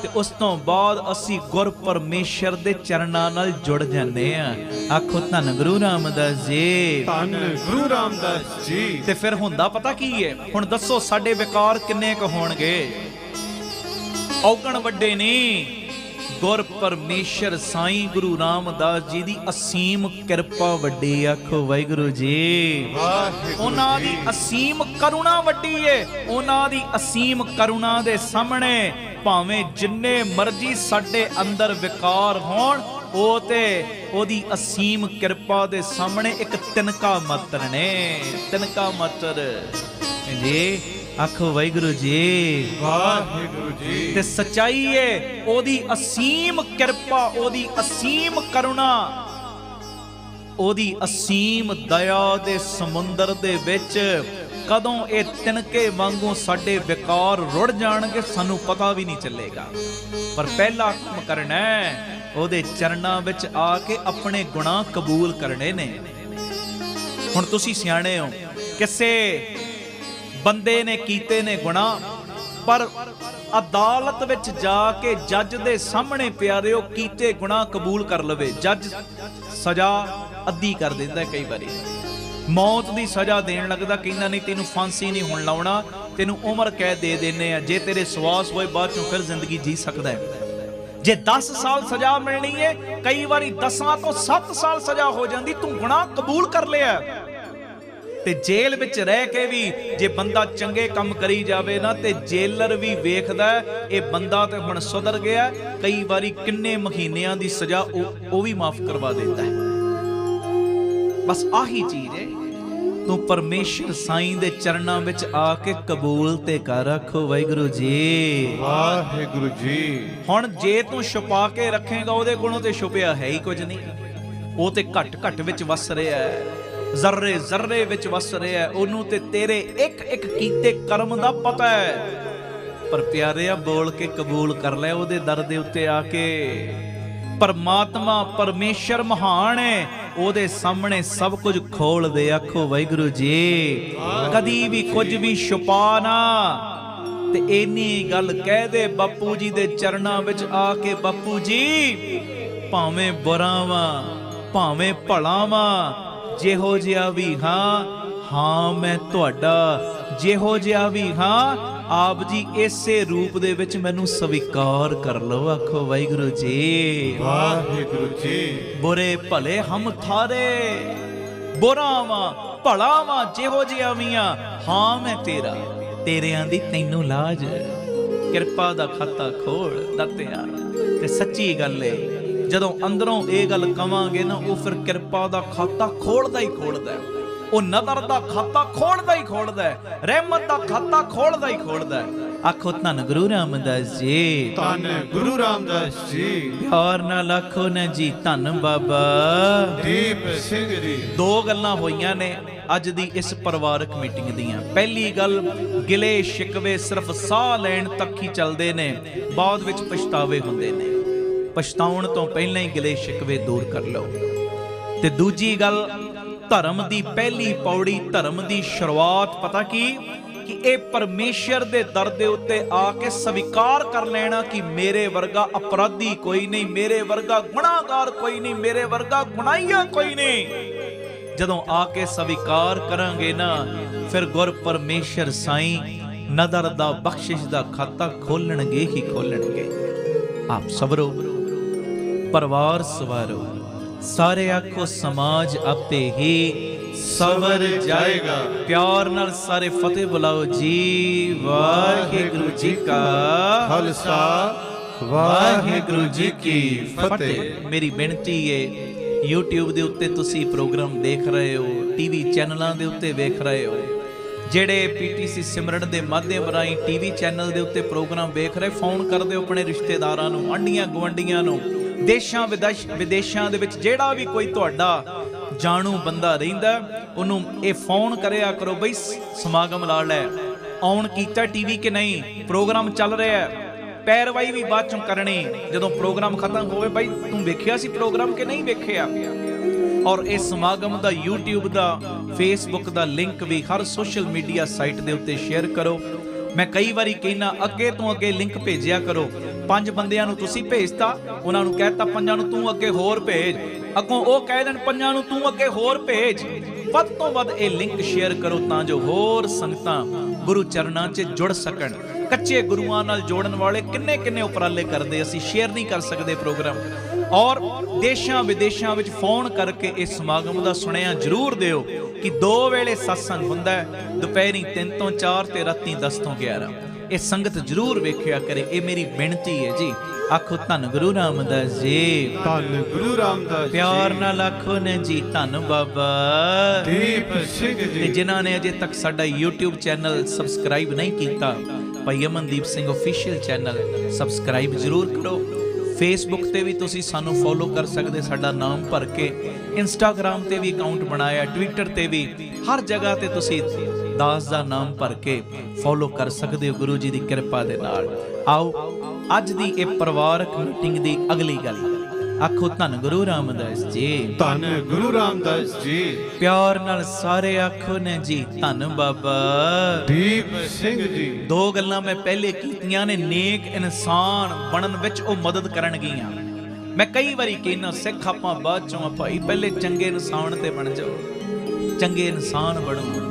ਤੇ ਉਸ ਤੋਂ ਬਾਅਦ ਅਸੀਂ ਗੁਰ ਪਰਮੇਸ਼ਰ ਦੇ ਚਰਨਾਂ ਨਾਲ ਜੁੜ ਜਾਂਦੇ ਆ। ਆਖੋ ਧੰਨ ਗੁਰੂ ਰਾਮਦਾਸ ਜੀ, ਧੰਨ ਗੁਰੂ ਰਾਮਦਾਸ ਜੀ। ਤੇ ਫਿਰ ਹੁੰਦਾ ਪਤਾ ਕੀ ਹੈ? ਹੁਣ ਦੱਸੋ ਸਾਡੇ ਵਿਕਾਰ ਕਿੰਨੇ ਕੁ ਹੋਣਗੇ? ਔਗਣ ਵੱਡੇ ਨਹੀਂ। ਗੁਰ ਪਰਮੇਸ਼ਰ ਸਾਈਂ ਗੁਰੂ ਰਾਮਦਾਸ ਜੀ ਦੀ ਅਸੀਮ ਕਿਰਪਾ ਵੱਡੀ। ਆਖੋ ਵਾਹਿਗੁਰੂ ਜੀ। ਉਹਨਾਂ ਦੀ ਅਸੀਮ ਕਰੁਣਾ ਵੱਡੀ ਏ। ਉਹਨਾਂ ਦੀ ਅਸੀਮ ਕਰੁਣਾ ਦੇ ਸਾਹਮਣੇ ਭਾਵੇਂ ਜਿੰਨੇ ਮਰਜ਼ੀ ਸਾਡੇ ਅੰਦਰ ਵਿਕਾਰ ਹੋਣ, ਉਹ ਤੇ ਉਹਦੀ ਅਸੀਮ ਕਿਰਪਾ ਦੇ ਸਾਹਮਣੇ ਇੱਕ ਤਿਨਕਾ ਮਾਤਰ ਨੇ। ਤਿਨਕਾ ਮਾਤਰ ਜੀ। ਆਖੋ ਵਾਹਿਗੁਰੂ ਜੀ। ਵਾਹਿਗੁਰੂ ਜੀ। ਤੇ ਸਚਾਈ ਏ ਉਹਦੀ ਅਸੀਮ ਕਿਰਪਾ, ਉਹਦੀ ਅਸੀਮ ਕਰੁਣਾ, ਉਹਦੀ ਅਸੀਮ ਦਇਆ ਦੇ ਸਮੁੰਦਰ ਦੇ ਵਿੱਚ ਕਦੋਂ ਇਹ ਤਿਨਕੇ ਵਾਂਗੂ ਸਾਡੇ ਵਿਕਾਰ ਰੁੜ ਜਾਣਗੇ ਸਾਨੂੰ ਪਤਾ ਵੀ ਨਹੀਂ ਚੱਲੇਗਾ। ਪਰ ਪਹਿਲਾ ਕੰਮ ਕਰਨਾ ਹੈ ਉਹਦੇ ਚਰਨਾਂ ਵਿੱਚ ਆ ਕੇ ਆਪਣੇ ਗੁਨਾਹ ਕਬੂਲ ਕਰਨੇ ਨੇ। ਹੁਣ ਤੁਸੀਂ ਸਿਆਣੇ ਹੋ, ਕਿਸੇ ਬੰਦੇ ਨੇ ਕੀਤੇ ਨੇ ਗੁਨਾਹ, ਪਰ ਅਦਾਲਤ ਵਿੱਚ ਜਾ ਕੇ ਜੱਜ ਦੇ ਸਾਹਮਣੇ ਪਿਆਰਿਓ ਕੀਤੇ ਗੁਨਾਹ ਕਬੂਲ ਕਰ ਲਵੇ, ਜੱਜ ਸਜ਼ਾ ਅੱਧੀ ਕਰ ਦਿੰਦਾ। ਕਈ ਵਾਰੀ ਮੌਤ ਦੀ ਸਜ਼ਾ ਦੇਣ ਲੱਗਦਾ, ਕਹਿੰਦਾ ਨਹੀਂ ਤੈਨੂੰ ਫਾਂਸੀ ਨਹੀਂ ਹੁਣ ਲਾਉਣਾ, ਤੈਨੂੰ ਉਮਰ ਕੈਦ ਦੇ ਦੇਣੇ ਆ। ਜੇ ਤੇਰੇ ਸਵਾਸ ਹੋਏ ਬਾਅਦ ਚੋਂ ਫਿਰ ਜ਼ਿੰਦਗੀ ਜੀ ਸਕਦਾ ਹੈ। ਜੇ 10 ਸਾਲ ਸਜ਼ਾ ਮਿਲਣੀ ਹੈ, ਕਈ ਵਾਰੀ 10 ਤੋਂ 7 ਸਾਲ ਸਜ਼ਾ ਹੋ ਜਾਂਦੀ। ਤੂੰ ਗੁਨਾਹ ਕਬੂਲ ਕਰ ਲਿਆ। ਤੇ ਜੇਲ੍ਹ ਵਿੱਚ ਰਹਿ ਕੇ ਵੀ ਜੇ ਬੰਦਾ ਚੰਗੇ ਕੰਮ ਕਰੀ ਜਾਵੇ ਨਾ ਤੇ ਜੇਲਰ ਵੀ ਵੇਖਦਾ ਇਹ ਬੰਦਾ ਤੇ ਹੁਣ ਸੁਧਰ ਗਿਆ। ਕਈ ਵਾਰੀ ਕਿੰਨੇ ਮਹੀਨਿਆਂ ਦੀ ਸਜ਼ਾ ਉਹ ਵੀ ਮਾਫ ਕਰਵਾ ਦਿੰਦਾ ਹੈ। ਬਸ ਆਹੀ ਚੀਜ਼ ਹੈ। ਤੂੰ ਪਰਮੇਸ਼ਰ ਸਾਈਂ ਦੇ ਚਰਨਾਂ ਵਿੱਚ ਆ ਕੇ ਕਬੂਲ ਤੇ ਕਰ। ਰੱਖੋ ਵਾਹਿਗੁਰੂ ਜੀ। ਵਾਹਿਗੁਰੂ ਜੀ। ਹੁਣ ਜੇ ਤੂੰ ਛੁਪਾ ਕੇ ਰੱਖੇਗਾ ਉਹਦੇ ਕੋਲੋਂ ਤੇ ਛੁਪਿਆ ਹੈ ਹੀ ਕੁਝ ਨਹੀਂ। ਉਹ ਤੇ ਘੱਟ ਘੱਟ ਵਿੱਚ ਵਸ ਰਿਹਾ ਹੈ, ਜ਼ਰਰੇ ਜ਼ਰਰੇ ਵਿੱਚ ਵਸ ਰਿਹਾ। ਉਹਨੂੰ ਤੇ ਤੇਰੇ ਇੱਕ ਇੱਕ ਕੀਤੇ ਕਰਮ ਦਾ ਪਤਾ ਹੈ। ਪਰ ਪਿਆਰਿਆ ਬੋਲ ਕੇ ਕਬੂਲ ਕਰ ਲੈ ਉਹਦੇ ਦਰ ਦੇ ਉੱਤੇ ਆ ਕੇ। ਪਰਮਾਤਮਾ ਪਰਮੇਸ਼ਰ ਮਹਾਨ ਹੈ, ਉਹਦੇ ਸਾਹਮਣੇ ਸਭ ਕੁਝ ਖੋਲ ਦੇ। ਆਖੋ ਵਾਹਿਗੁਰੂ ਜੀ। ਕਦੀ ਵੀ ਕੁਝ ਵੀ ਛੁਪਾ ਨਾ। ਤੇ ਇੰਨੀ ਗੱਲ ਕਹਿ ਦੇ ਬਾਪੂ ਜੀ ਦੇ ਚਰਨਾਂ ਵਿੱਚ ਆ ਕੇ, ਬਾਪੂ ਜੀ ਭਾਵੇਂ ਬੁਰਾ ਵਾਂ ਭਾਵੇਂ ਭਲਾ ਵਾਂ, ਜਿਹੋ ਜਿਹਾ ਵੀ ਹਾਂ ਮੈਂ ਤੁਹਾਡਾ, ਜਿਹੋ ਜਿਹਾ ਵੀ ਹਾਂ ਆਪ ਜੀ ਇਸੇ ਰੂਪ ਦੇ ਵਿੱਚ ਮੈਨੂੰ ਸਵੀਕਾਰ ਕਰ ਲਓ। ਆਖੋ ਵਾਹਿਗੁਰੂ ਜੀ। ਵਾਹਿਗੁਰੂ ਜੀ। ਬੁਰੇ ਭਲੇ ਹਮ ਥਾਰੇ, ਬੁਰਾ ਵਾਂ ਭਲਾ ਵਾਂ ਜਿਹੋ ਜਿਹਾ ਵੀ ਹਾਂ ਮੈਂ ਤੇਰਾ, ਤੇਰਿਆਂ ਦੀ ਤੈਨੂੰ ਲਾਜ। ਕਿਰਪਾ ਦਾ ਖਾਤਾ ਖੋਲ ਦਾਤਿਆ। ਤੇ ਸੱਚੀ ਗੱਲ ਏ, ਜਦੋਂ ਅੰਦਰੋਂ ਇਹ ਗੱਲ ਕਵਾਂਗੇ ਨਾ, ਉਹ ਫਿਰ ਕਿਰਪਾ ਦਾ ਖਾਤਾ ਖੋਲਦਾ ਹੀ ਖੋਲਦਾ। ਉਹ ਨਦਰ ਦਾ ਖਾਤਾ ਖੋਲਦਾ ਹੀ ਖੋਲਦਾ, ਰਹਿਮਤ ਦਾ ਖਾਤਾ ਖੋਲਦਾ ਹੀ ਖੋਲਦਾ। ਆਖੋ ਧੰਨ ਗੁਰੂ ਰਾਮਦਾਸ ਜੀ। ਧੰਨ ਗੁਰੂ ਰਾਮਦਾਸ ਜੀ। ਪਿਆਰ ਨਾਲ ਆਖੋ ਨਾ ਜੀ ਧੰਨ ਬਾਬਾ ਦੀਪ ਸਿੰਘ ਜੀ। ਦੋ ਗੱਲਾਂ ਹੋਈਆਂ ਨੇ ਅੱਜ ਦੀ ਇਸ ਪਰਿਵਾਰਕ ਮੀਟਿੰਗ ਦੀਆਂ। ਪਹਿਲੀ ਗੱਲ, ਗਿਲੇ ਸ਼ਿਕਵੇ ਸਿਰਫ ਸਾਹ ਲੈਣ ਤੱਕ ਹੀ ਚੱਲਦੇ ਨੇ, ਬਾਅਦ ਵਿੱਚ ਪਛਤਾਵੇ ਹੁੰਦੇ ਨੇ। ਪਛਤਾਉਣ ਤੋਂ ਪਹਿਲਾਂ ਹੀ ਗਿਲੇ ਸ਼ਿਕਵੇ ਦੂਰ ਕਰ ਲਓ। ਤੇ ਦੂਜੀ ਗੱਲ, ਧਰਮ ਦੀ ਪਹਿਲੀ ਪੌੜੀ, ਧਰਮ ਦੀ ਸ਼ੁਰੂਆਤ ਪਤਾ ਕੀ? ਕਿ ਇਹ ਪਰਮੇਸ਼ਰ ਦੇ ਦਰ ਦੇ ਉੱਤੇ ਆ ਕੇ ਸਵੀਕਾਰ ਕਰ ਲੈਣਾ ਕਿ ਮੇਰੇ ਵਰਗਾ ਅਪਰਾਧੀ ਕੋਈ ਨਹੀਂ, ਮੇਰੇ ਵਰਗਾ ਗੁਨਾਹਗਾਰ ਕੋਈ ਨਹੀਂ, ਮੇਰੇ ਵਰਗਾ ਗੁਨਾਹੀਆ ਕੋਈ ਨਹੀਂ। ਜਦੋਂ ਆ ਕੇ ਸਵੀਕਾਰ ਕਰਾਂਗੇ ਨਾ, ਫਿਰ ਗੁਰ ਪਰਮੇਸ਼ਰ ਸਾਈਂ ਨਦਰ ਦਾ ਬਖਸ਼ਿਸ਼ ਦਾ ਖਾਤਾ ਖੋਲਣਗੇ ਹੀ ਖੋਲਣਗੇ। ਆਪ ਸਬਰੋ, ਪਰਿਵਾਰ ਸਵਾਰੋ, ਸਾਰੇ ਆਖੋ ਸਮਾਜ ਆਪੇ ਹੀ ਸਵਰ ਜਾਏਗਾ। ਪਿਆਰ ਨਾਲ ਸਾਰੇ ਫਤਿਹ ਬੁਲਾਓ ਜੀ। ਵਾਹਿਗੁਰੂ ਜੀ ਕਾ ਖਾਲਸਾ, ਵਾਹਿਗੁਰੂ ਜੀ ਕੀ ਫਤਿਹ। ਮੇਰੀ ਬੇਨਤੀ ਹੈ, YouTube ਦੇ ਉੱਤੇ ਤੁਸੀਂ ਪ੍ਰੋਗਰਾਮ ਦੇਖ ਰਹੇ ਹੋ, TV ਚੈਨਲਾਂ ਦੇ ਉੱਤੇ ਵੇਖ ਰਹੇ ਹੋ, ਜਿਹੜੇ PTC ਸਿਮਰਨ ਦੇ ਮਾਧਿਅਮ ਰਾਹੀਂ TV ਚੈਨਲ ਦੇ ਉੱਤੇ ਪ੍ਰੋਗਰਾਮ ਵੇਖ ਰਹੇ, ਫੋਨ ਕਰ ਦਿਓ ਆਪਣੇ ਰਿਸ਼ਤੇਦਾਰਾਂ ਨੂੰ, ਆਂਢੀਆਂ ਗੁਆਂਢੀਆਂ ਨੂੰ, ਦੇਸ਼ਾਂ ਵਿਦੇਸ਼ਾਂ ਦੇ ਵਿੱਚ ਜਿਹੜਾ ਵੀ ਕੋਈ ਤੁਹਾਡਾ ਜਾਣੂ ਬੰਦਾ ਰਹਿੰਦਾ, ਉਹਨੂੰ ਇਹ ਫੋਨ ਕਰਿਆ ਕਰੋ, ਬਈ ਸਮਾਗਮ ਲਾ ਲੈ, ਆਉਣ ਕੀਤਾ TV ਕਿ ਨਹੀਂ, ਪ੍ਰੋਗਰਾਮ ਚੱਲ ਰਿਹਾ। ਪੈਰਵਾਈ ਵੀ ਬਾਅਦ ਚੋਂ ਕਰਨੀ, ਜਦੋਂ ਪ੍ਰੋਗਰਾਮ ਖਤਮ ਹੋਵੇ, ਬਈ ਤੂੰ ਵੇਖਿਆ ਸੀ ਪ੍ਰੋਗਰਾਮ ਕਿ ਨਹੀਂ ਵੇਖਿਆ। ਔਰ ਇਹ ਸਮਾਗਮ ਦਾ YouTube ਦਾ Facebook ਦਾ ਲਿੰਕ ਵੀ ਹਰ ਸੋਸ਼ਲ ਮੀਡੀਆ ਸਾਈਟ ਦੇ ਉੱਤੇ ਸ਼ੇਅਰ ਕਰੋ। ਮੈਂ ਕਈ ਵਾਰੀ ਕਹਿਣਾ ਅੱਗੇ ਤੋਂ ਅੱਗੇ ਲਿੰਕ ਭੇਜਿਆ ਕਰੋ। 5 ਬੰਦਿਆਂ ਨੂੰ ਤੁਸੀਂ ਭੇਜਤਾ, ਉਹਨਾਂ ਨੂੰ ਕਹਿਤਾ 5 ਨੂੰ ਤੂੰ ਅੱਗੇ ਹੋਰ ਭੇਜ, ਅੱਗੋਂ ਉਹ ਕਹਿ ਦੇਣ 5 ਨੂੰ ਤੂੰ ਅੱਗੇ ਹੋਰ ਭੇਜ। ਵੱਧ ਤੋਂ ਵੱਧ ਇਹ ਲਿੰਕ ਸ਼ੇਅਰ ਕਰੋ ਤਾਂ ਜੋ ਹੋਰ ਸੰਗਤਾਂ ਗੁਰੂ ਚਰਨਾਂ 'ਚ ਜੁੜ ਸਕਣ। ਕੱਚੇ ਗੁਰੂਆਂ ਨਾਲ ਜੋੜਨ ਵਾਲੇ ਕਿੰਨੇ ਉਪਰਾਲੇ ਕਰਦੇ, ਅਸੀਂ ਸ਼ੇਅਰ ਨਹੀਂ ਕਰ ਸਕਦੇ ਪ੍ਰੋਗਰਾਮ। ਔਰ ਦੇਸ਼ਾਂ ਵਿਦੇਸ਼ਾਂ ਵਿੱਚ ਫੋਨ ਕਰਕੇ ਇਸ ਸਮਾਗਮ ਦਾ ਸੁਣਿਆ ਜ਼ਰੂਰ ਦਿਓ ਕਿ 2 ਵੇਲੇ ਸਤਸੰਗ ਹੁੰਦਾ ਹੈ, ਦੁਪਹਿਰੀ 3 ਤੋਂ 4 ਤੇ ਰਾਤੀ 10 ਤੋਂ 11। ਇਹ ਸੰਗਤ ਜ਼ਰੂਰ ਵੇਖਿਆ ਕਰੇ, ਇਹ ਮੇਰੀ ਬੇਨਤੀ ਹੈ ਜੀ। ਆਖੋ ਧੰਨ ਗੁਰੂ ਰਾਮਦਾਸ ਜੀ, ਧੰਨ ਗੁਰੂ ਰਾਮਦਾਸ ਜੀ। ਪਿਆਰ ਨਾਲ ਆਖੋ ਨੇ ਜੀ ਧੰਨ ਬਾਬਾ ਦੀਪ ਸਿੰਘ ਜੀ। ਤੇ ਜਿਨ੍ਹਾਂ ਨੇ ਅਜੇ ਤੱਕ ਸਾਡਾ YouTube ਚੈਨਲ ਸਬਸਕ੍ਰਾਈਬ ਨਹੀਂ ਕੀਤਾ, ਭਾਈ Amandeep Singh official channel subscribe ਜ਼ਰੂਰ ਕਰੋ। Facebook ਤੇ ਵੀ ਤੁਸੀਂ ਸਾਨੂੰ ਫੋਲੋ ਕਰ ਸਕਦੇ, ਸਾਡਾ ਨਾਮ ਭਰ ਕੇ। Instagram ਤੇ ਵੀ ਅਕਾਊਂਟ ਬਣਾਇਆ, Twitter ਤੇ ਵੀ, ਹਰ ਜਗ੍ਹਾ ਤੇ ਤੁਸੀਂ ਦਾਸ ਦਾ ਨਾਮ ਭਰ ਕੇ ਫੋਲੋ ਕਰ ਸਕਦੇ ਹੋ ਗੁਰੂ ਜੀ ਦੀ ਕਿਰਪਾ ਦੇ ਨਾਲ। ਆਓ ਅੱਜ ਦੀ ਇਹ ਪਰਿਵਾਰਕ ਮੀਟਿੰਗ ਦੀ ਅਗਲੀ ਗੱਲ। ਆਖੋ ਧੰਨ ਗੁਰੂ ਰਾਮਦਾਸ ਜੀ, ਧੰਨ ਗੁਰੂ ਰਾਮਦਾਸ ਜੀ। ਪਿਆਰ ਨਾਲ ਸਾਰੇ ਆਖੋ ਨੇ ਜੀ ਧੰਨ ਬਾਬਾ ਦੀਪ ਸਿੰਘ ਜੀ। 2 ਗੱਲਾਂ ਮੈਂ ਪਹਿਲੇ ਕੀਤੀਆਂ ਨੇ, ਨੇਕ ਇਨਸਾਨ ਬਣਨ ਵਿੱਚ ਉਹ ਮਦਦ ਕਰਨਗੀਆਂ। ਮੈਂ ਕਈ ਵਾਰੀ ਕਹਿਣਾ ਸਿੱਖ ਆਪਾਂ ਬਾਅਦ ਚੋਂ ਆ ਭਾਈ, ਪਹਿਲੇ ਚੰਗੇ ਇਨਸਾਨ ਤੇ ਬਣ ਜਾਓ, ਚੰਗੇ ਇਨਸਾਨ ਬਣੋ।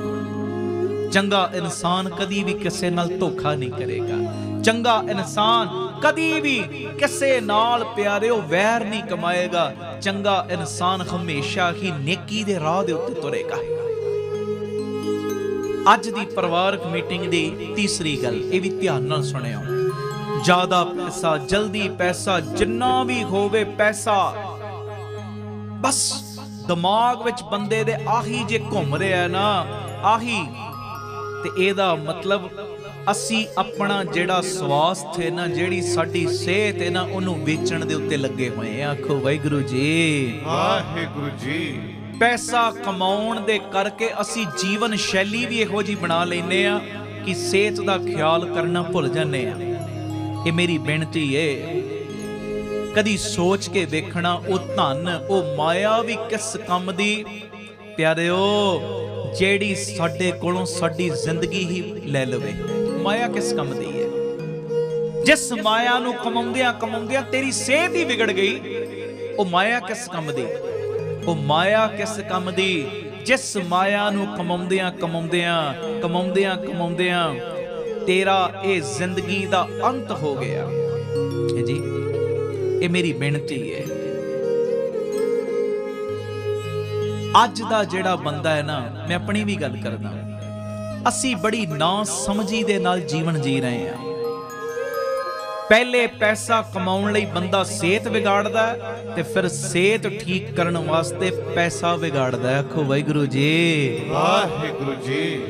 ਚੰਗਾ ਇਨਸਾਨ ਕਦੀ ਵੀ ਕਿਸੇ ਨਾਲ ਧੋਖਾ ਨਹੀਂ ਕਰੇਗਾ। ਚੰਗਾ ਇਨਸਾਨ ਕਦੀ ਵੀ ਕਿਸੇ ਨਾਲ ਪਿਆਰਿਓ ਵੈਰ ਨਹੀਂ ਕਮਾਏਗਾ। ਚੰਗਾ ਇਨਸਾਨ ਹਮੇਸ਼ਾ ਹੀ ਨੇਕੀ ਦੇ ਰਾਹ ਦੇ ਉੱਤੇ ਤੁਰੇਗਾ। ਅੱਜ ਦੀ ਪਰਿਵਾਰਕ ਮੀਟਿੰਗ ਦੀ ਤੀਸਰੀ ਗੱਲ, ਇਹ ਵੀ ਧਿਆਨ ਨਾਲ ਸੁਣਿਓ। ਜ਼ਿਆਦਾ ਪੈਸਾ, ਜਲਦੀ ਪੈਸਾ, ਜਿੰਨਾ ਵੀ ਹੋਵੇ ਪੈਸਾ, ਬਸ ਦਿਮਾਗ ਵਿੱਚ ਬੰਦੇ ਦੇ ਆਹੀ ਜੇ ਘੁੰਮ ਰਿਹਾ ਨਾ, ਆਹੀ, ਤੇ ਇਹਦਾ ਮਤਲਬ ਅਸੀਂ ਆਪਣਾ ਜਿਹੜਾ ਸਵਾਸਥ ਹੈ ਨਾ, ਜਿਹੜੀ ਸਾਡੀ ਸਿਹਤ ਹੈ ਨਾ, ਉਹਨੂੰ ਵੇਚਣ ਦੇ ਉੱਤੇ ਲੱਗੇ ਹੋਏ ਆ। ਆਖੋ ਵਾਹਿਗੁਰੂ ਜੀ, ਵਾਹਿਗੁਰੂ ਜੀ। ਪੈਸਾ ਕਮਾਉਣ ਦੇ ਕਰਕੇ ਅਸੀਂ ਜੀਵਨ ਸ਼ੈਲੀ ਵੀ ਇਹੋ ਜਿਹੀ ਬਣਾ ਲੈਨੇ ਆ ਕਿ ਸਿਹਤ ਦਾ ਖਿਆਲ ਕਰਨਾ ਭੁੱਲ ਜਾਂਦੇ ਆ। ਇਹ ਮੇਰੀ ਬੇਨਤੀ ਏ, ਕਦੀ ਸੋਚ ਕੇ ਵੇਖਣਾ ਉਹ ਧਨ, ਉਹ ਮਾਇਆ ਵੀ ਕਿਸ ਕੰਮ ਦੀ ਪਿਆਰਿਓ, ਜਿਹੜੀ ਸਾਡੇ ਕੋਲੋਂ ਸਾਡੀ ਜ਼ਿੰਦਗੀ ਹੀ ਲੈ ਲਵੇ। ਮਾਇਆ ਕਿਸ ਕੰਮ ਦੀ ਹੈ? ਜਿਸ ਮਾਇਆ ਨੂੰ ਕਮਾਉਂਦਿਆਂ ਤੇਰੀ ਸਿਹਤ ਹੀ ਵਿਗੜ ਗਈ, ਉਹ ਮਾਇਆ ਕਿਸ ਕੰਮ ਦੀ? ਉਹ ਮਾਇਆ ਕਿਸ ਕੰਮ ਦੀ ਜਿਸ ਮਾਇਆ ਨੂੰ ਕਮਾਉਂਦਿਆਂ ਤੇਰਾ ਇਹ ਜ਼ਿੰਦਗੀ ਦਾ ਅੰਤ ਹੋ ਗਿਆ ਹੈ ਜੀ। ਇਹ ਮੇਰੀ ਬੇਨਤੀ ਹੈ। ਅੱਜ ਦਾ ਜਿਹੜਾ ਬੰਦਾ ਹੈ ਨਾ, ਮੈਂ ਆਪਣੀ ਵੀ ਗੱਲ ਕਰਦਾ, ਅਸੀਂ ਬੜੀ ਨਾ ਸਮਝੀ ਦੇ ਨਾਲ ਜੀਵਨ ਜੀ ਰਹੇ ਹਾਂ। ਪਹਿਲੇ ਪੈਸਾ ਕਮਾਉਣ ਲਈ ਬੰਦਾ ਸਿਹਤ ਵਿਗਾੜਦਾ ਤੇ ਫਿਰ ਸਿਹਤ ਠੀਕ ਕਰਨ ਵਾਸਤੇ ਪੈਸਾ ਵਿਗਾੜਦਾ। ਆਖੋ ਵਾਹਿਗੁਰੂ ਜੀ, ਵਾਹਿਗੁਰੂ ਜੀ।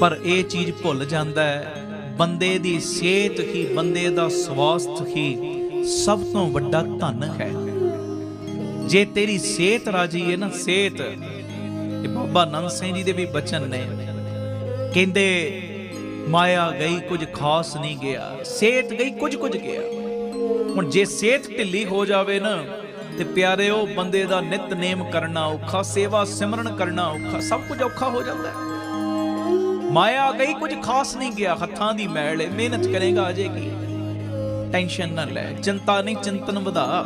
ਪਰ ਇਹ ਚੀਜ਼ ਭੁੱਲ ਜਾਂਦਾ ਹੈ, ਬੰਦੇ ਦੀ ਸਿਹਤ ਹੀ, ਬੰਦੇ ਦਾ ਸਵਾਸਥ ਹੀ ਸਭ ਤੋਂ ਵੱਡਾ ਧਨ ਹੈ। ਜੇ ਤੇਰੀ ਸਿਹਤ ਰਾਜੀ ਹੈ ਨਾ, ਸਿਹਤ, ਇਹ ਬਾਬਾ ਨੰਦ ਸਿੰਘ ਜੀ ਦੇ ਵੀ ਬਚਨ ਨੇ, ਕਹਿੰਦੇ ਮਾਇਆ ਗਈ ਕੁਝ ਖਾਸ ਨਹੀਂ ਗਿਆ, ਸਿਹਤ ਗਈ ਕੁਝ ਗਿਆ। ਹੁਣ ਜੇ ਸਿਹਤ ਢਿੱਲੀ ਹੋ ਜਾਵੇ ਨਾ ਤੇ ਪਿਆਰਿਓ, ਬੰਦੇ ਦਾ ਨਿਤਨੇਮ ਕਰਨਾ ਔਖਾ, ਸੇਵਾ ਸਿਮਰਨ ਕਰਨਾ ਔਖਾ, ਸਭ ਕੁਝ ਔਖਾ ਹੋ ਜਾਂਦਾ ਹੈ। ਮਾਇਆ ਗਈ ਕੁਝ ਖਾਸ ਨਹੀਂ ਗਿਆ, ਹੱਥਾਂ ਦੀ ਮੈਲ ਹੈ, ਮਿਹਨਤ ਕਰੇਗਾ ਆ ਜਾਏਗੀ, ਟੈਨਸ਼ਨ ਨਾ ਲੈ, ਚਿੰਤਾ ਨਹੀਂ ਚਿੰਤਨ ਵਧਾ।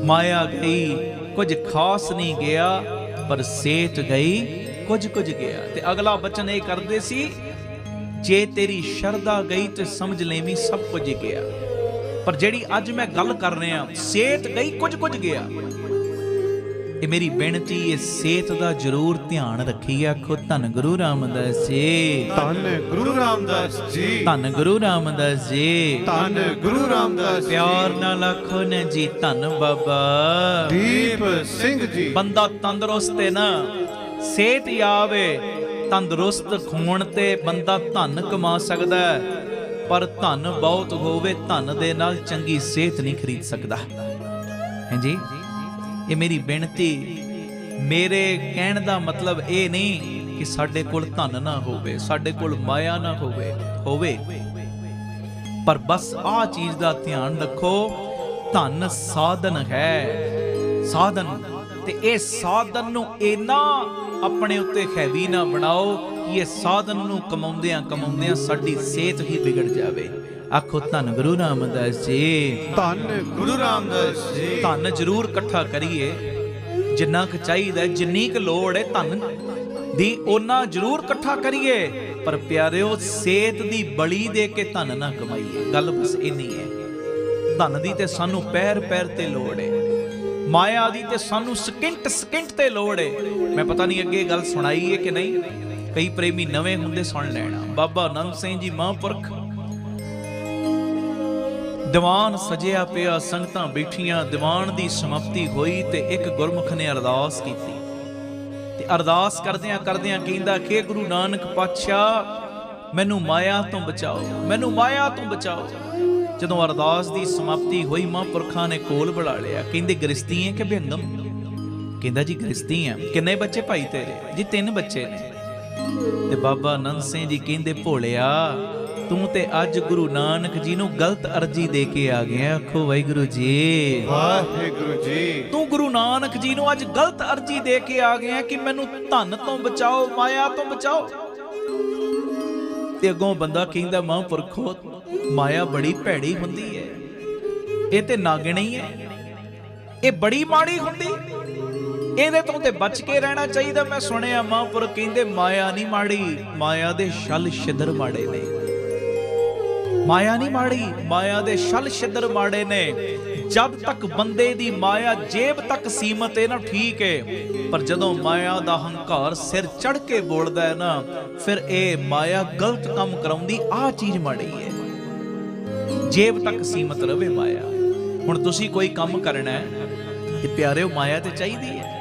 ਮਾਇਆ ਗਈ ਕੁਝ ਖਾਸ ਨਹੀਂ ਗਿਆ, ਪਰ ਸਿਹਤ ਗਈ ਕੁਝ ਗਿਆ। ਤੇ ਅਗਲਾ ਬਚਨ ਇਹ ਕਰਦੇ ਸੀ, ਜੇ ਤੇਰੀ ਸ਼ਰਧਾ ਗਈ ਤੇ ਸਮਝ ਲੈਵੀਂ ਸਭ ਕੁਝ ਗਿਆ। ਪਰ ਜਿਹੜੀ ਅੱਜ ਮੈਂ ਗੱਲ ਕਰ ਰਿਹਾ, ਸਿਹਤ ਗਈ ਕੁਝ ਗਿਆ। ਇਹ ਮੇਰੀ ਬੇਨਤੀ ਹੈ, ਸਿਹਤ ਦਾ ਜ਼ਰੂਰ ਧਿਆਨ ਰੱਖੀਏ। ਆਖੋ ਧੰਨ ਗੁਰੂ ਰਾਮਦਾਸ ਜੀ, ਧੰਨ ਗੁਰੂ ਰਾਮਦਾਸ ਜੀ, ਧੰਨ ਗੁਰੂ ਰਾਮਦਾਸ ਜੀ, ਧੰਨ ਗੁਰੂ ਰਾਮਦਾਸ। ਪਿਆਰ ਨਾਲ ਆਖੋ ਨੇ ਜੀ ਧੰਨ ਬਾਬਾ ਦੀਪ ਸਿੰਘ ਜੀ। ਬੰਦਾ ਤੰਦਰੁਸਤ ਹੈ ਨਾ, ਸਿਹਤ ਆਵੇ, ਤੰਦਰੁਸਤ ਹੋਣ ਤੇ ਬੰਦਾ ਧਨ ਕਮਾ ਸਕਦਾ ਹੈ, ਪਰ ਧਨ ਬਹੁਤ ਹੋਵੇ, ਧਨ ਦੇ ਨਾਲ ਚੰਗੀ ਸਿਹਤ ਨਹੀਂ ਖਰੀਦ ਸਕਦਾ। ਹਾਂਜੀ, ਇਹ ਮੇਰੀ ਬੇਨਤੀ, ਮੇਰੇ ਕਹਿਣ ਦਾ ਮਤਲਬ ਇਹ ਨਹੀਂ ਕਿ ਸਾਡੇ ਕੋਲ ਧਨ ਨਾ ਹੋਵੇ, ਸਾਡੇ ਕੋਲ ਮਾਇਆ ਨਾ ਹੋਵੇ, ਪਰ ਬਸ ਆਹ ਚੀਜ਼ ਦਾ ਧਿਆਨ ਰੱਖੋ, ਧਨ ਸਾਧਨ ਹੈ, ਸਾਧਨ ਤੇ ਇਹ ਸਾਧਨ ਨੂੰ ਇੰਨਾ ਆਪਣੇ ਉੱਤੇ ਹੈਵੀ ਨਾ ਬਣਾਓ ਕਿ ਇਹ ਸਾਧਨ ਨੂੰ ਕਮਾਉਂਦਿਆਂ ਸਾਡੀ ਸਿਹਤ ਹੀ ਵਿਗੜ ਜਾਵੇ। ਆਖੋ ਧੰਨ ਗੁਰੂ ਰਾਮਦਾਸ ਜੀ, ਧੰਨ ਗੁਰੂ ਰਾਮਦਾਸ ਜੀ। ਧੰਨ ਜ਼ਰੂਰ ਇਕੱਠਾ ਕਰੀਏ, ਜਿੰਨਾ ਕੁ ਚਾਹੀਦਾ, ਜਿੰਨੀ ਕੁ ਲੋੜ ਹੈ ਧੰਨ ਦੀ ਉਹਨਾਂ ਜ਼ਰੂਰ ਇਕੱਠਾ ਕਰੀਏ, ਪਰ ਪਿਆਰਿਓ ਸਿਹਤ ਦੀ ਬਲੀ ਦੇ ਕੇ ਧੰਨ ਨਾ ਕਮਾਈਏ। ਗੱਲ ਬਸ ਇੰਨੀ ਹੈ। ਧਨ ਦੀ ਤੇ ਸਾਨੂੰ ਪੈਰ ਤੇ ਲੋੜ ਹੈ, ਮਾਇਆ ਦੀ ਤੇ ਸਾਨੂੰ ਸਕਿੰਟ ਤੇ ਲੋੜ ਹੈ। ਮੈਂ ਪਤਾ ਨਹੀਂ ਅੱਗੇ ਗੱਲ ਸੁਣਾਈ ਹੈ ਕਿ ਨਹੀਂ, ਕਈ ਪ੍ਰੇਮੀ ਨਵੇਂ ਹੁੰਦੇ ਸੁਣ ਲੈਣਾ। ਬਾਬਾ ਆਨੰਦ ਸਿੰਘ ਜੀ ਮਹਾਂਪੁਰਖ, ਦੀਵਾਨ ਸਜਿਆ ਪਿਆ, ਸੰਗਤਾਂ ਬੈਠੀਆਂ, ਦੀਵਾਨ ਦੀ ਸਮਾਪਤੀ ਹੋਈ ਤੇ ਇੱਕ ਗੁਰਮੁਖ ਨੇ ਅਰਦਾਸ ਕੀਤੀ ਤੇ ਅਰਦਾਸ ਕਰਦਿਆਂ ਕਹਿੰਦਾ ਕਿ ਗੁਰੂ ਨਾਨਕ ਪਾਤਸ਼ਾਹ ਮੈਨੂੰ ਮਾਇਆ ਤੋਂ ਬਚਾਓ, ਮੈਨੂੰ ਮਾਇਆ ਤੋਂ ਬਚਾਓ। ਜਦੋਂ ਅਰਦਾਸ ਦੀ ਸਮਾਪਤੀ ਹੋਈ ਮਹਾਂਪੁਰਖਾਂ ਨੇ ਕੋਲ ਬੁਲਾ ਲਿਆ। ਕਹਿੰਦੇ ਗ੍ਰਸਤੀ ਹੈ ਕਿ ਬਿਹੰਗਮ? ਕਹਿੰਦਾ ਜੀ ਗ੍ਰਸਤੀ ਹੈ। ਕਿੰਨੇ ਬੱਚੇ ਭਾਈ ਤੇਰੇ? ਜੀ 3 ਬੱਚੇ ਨੇ। ਤੇ ਬਾਬਾ ਆਨੰਦ ਸਿੰਘ ਜੀ ਕਹਿੰਦੇ ਭੋਲਿਆ, ਤੂੰ ਤੇ ਅੱਜ ਗੁਰੂ ਨਾਨਕ ਜੀ ਨੂੰ ਗਲਤ ਅਰਜੀ ਦੇ ਕੇ ਆ ਗਿਆ। ਆਖੋ ਵਾਹਿਗੁਰੂ ਜੀ, ਵਾਹਿਗੁਰੂ ਜੀ। ਤੂੰ ਗੁਰੂ ਨਾਨਕ ਜੀ ਨੂੰ ਅੱਜ ਗਲਤ ਅਰਜੀ ਦੇ ਕੇ ਆ ਗਿਆ ਕਿ ਮੈਨੂੰ ਧਨ ਤੋਂ ਬਚਾਓ, ਮਾਇਆ ਤੋਂ ਬਚਾਓ। ਤੇ ਅੱਗੋਂ ਬੰਦਾ ਕਹਿੰਦਾ ਮਹਾਂਪੁਰਖੋ ਮਾਇਆ ਬੜੀ ਭੈੜੀ ਹੁੰਦੀ ਹੈ, ਇਹ ਤੇ ਨਾਗਣੀ ਹੈ, ਇਹ ਬੜੀ ਮਾੜੀ ਹੁੰਦੀ, ਇਹਦੇ ਤੋਂ ਤੇ ਬਚ ਕੇ ਰਹਿਣਾ ਚਾਹੀਦਾ। ਮੈਂ ਸੁਣਿਆ ਮਹਾਂਪੁਰਖ ਕਹਿੰਦੇ ਮਾਇਆ ਨਹੀਂ ਮਾੜੀ, ਮਾਇਆ ਦੇ ਛਲ ਛਿੱਦਰ ਮਾੜੇ ਨੇ। ਮਾਇਆ ਨਹੀਂ ਮਾੜੀ, ਮਾਇਆ ਦੇ ਛਲ ਛਿੱਦਰ ਮਾੜੇ ਨੇ। ਜਦ ਤੱਕ ਬੰਦੇ ਦੀ ਮਾਇਆ ਜੇਬ ਤੱਕ ਸੀਮਤ ਹੈ ਨਾ, ਠੀਕ ਹੈ, ਪਰ ਜਦੋਂ ਮਾਇਆ ਦਾ ਹੰਕਾਰ ਸਿਰ ਚੜ ਕੇ ਬੋਲਦਾ ਹੈ ਨਾ, ਫਿਰ ਇਹ ਮਾਇਆ ਗਲਤ ਕੰਮ ਕਰਾਉਂਦੀ। ਆਹ ਚੀਜ਼ ਮਾੜੀ ਹੈ, ਜੇਬ ਤੱਕ ਸੀਮਤ ਰਵੇ ਮਾਇਆ। ਹੁਣ ਤੁਸੀਂ ਕੋਈ ਕੰਮ ਕਰਨਾ ਹੈ ਤੇ ਪਿਆਰਿਓ ਮਾਇਆ ਤੇ ਚਾਹੀਦੀ ਹੈ।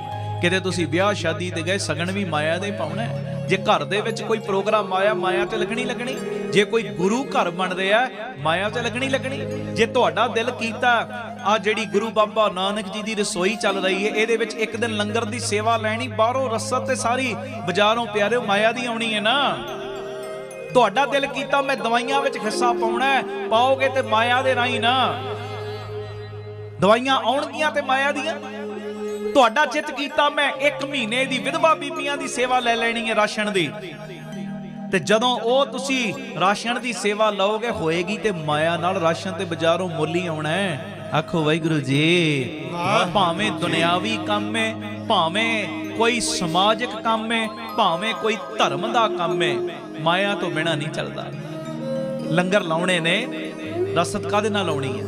ਕਿਤੇ ਤੁਸੀਂ ਵਿਆਹ ਸ਼ਾਦੀ ਤੇ ਗਏ, ਸਗਨ ਵੀ ਮਾਇਆ ਦੇ ਪਾਉਣਾ ਹੈ। ਜੇ ਘਰ ਦੇ ਵਿੱਚ ਕੋਈ ਪ੍ਰੋਗਰਾਮ ਮਾਇਆ ਤੇ ਲੱਗਣੀ। ਜੇ ਕੋਈ ਗੁਰੂ ਘਰ ਬਣ ਰਿਹਾ, ਮਾਇਆ ਤੇ ਲੱਗਣੀ। ਜੇ ਤੁਹਾਡਾ ਦਿਲ ਕੀਤਾ ਆ ਜਿਹੜੀ ਗੁਰੂ ਬਾਬਾ ਨਾਨਕ ਜੀ ਦੀ ਰਸੋਈ ਚੱਲ ਰਹੀ ਹੈ, ਇਹਦੇ ਵਿੱਚ ਇੱਕ ਦਿਨ ਲੰਗਰ ਦੀ ਸੇਵਾ ਲੈਣੀ, ਬਾਹਰੋਂ ਰਸਦ ਤੇ ਸਾਰੀ ਬਾਜ਼ਾਰੋਂ ਪਿਆਰਿਓ ਮਾਇਆ ਦੀ ਆਉਣੀ ਹੈ ਨਾ। ਤੁਹਾਡਾ ਦਿਲ ਕੀਤਾ ਮੈਂ ਦਵਾਈਆਂ ਵਿੱਚ ਹਿੱਸਾ ਪਾਉਣਾ, ਪਾਓਗੇ ਤੇ ਮਾਇਆ ਦੇ ਰਾਹੀਂ ਨਾ। ਦਵਾਈਆਂ ਆਉਣਗੀਆਂ ਤੇ ਮਾਇਆ ਦੀਆਂ। ਤੁਹਾਡਾ ਚਿੱਤ ਕੀਤਾ ਮੈਂ 1 ਮਹੀਨੇ ਦੀ ਵਿਧਵਾ ਬੀਬੀਆਂ ਦੀ ਸੇਵਾ ਲੈ ਲੈਣੀ ਹੈ ਰਾਸ਼ਨ ਦੀ, ਤੇ ਜਦੋਂ ਉਹ ਤੁਸੀਂ ਰਾਸ਼ਨ ਦੀ ਸੇਵਾ ਲਓਗੇ ਹੋਏਗੀ ਤੇ ਮਾਇਆ ਨਾਲ ਰਾਸ਼ਨ ਤੇ ਬਾਜ਼ਾਰੋਂ ਮੁੱਲ ਹੀ ਆਉਣਾ ਹੈ। ਆਖੋ ਵਾਹਿਗੁਰੂ ਜੀ। ਭਾਵੇਂ ਦੁਨਿਆਵੀ ਕੰਮ ਹੈ, ਭਾਵੇਂ ਕੋਈ ਸਮਾਜਿਕ ਕੰਮ ਹੈ, ਭਾਵੇਂ ਕੋਈ ਧਰਮ ਦਾ ਕੰਮ ਹੈ, ਮਾਇਆ ਤੋਂ ਬਿਨਾਂ ਨਹੀਂ ਚੱਲਦਾ। ਲੰਗਰ ਲਾਉਣੇ ਨੇ, ਰਸਦ ਕਾਹਦੇ ਨਾਲ ਲਾਉਣੀ ਹੈ?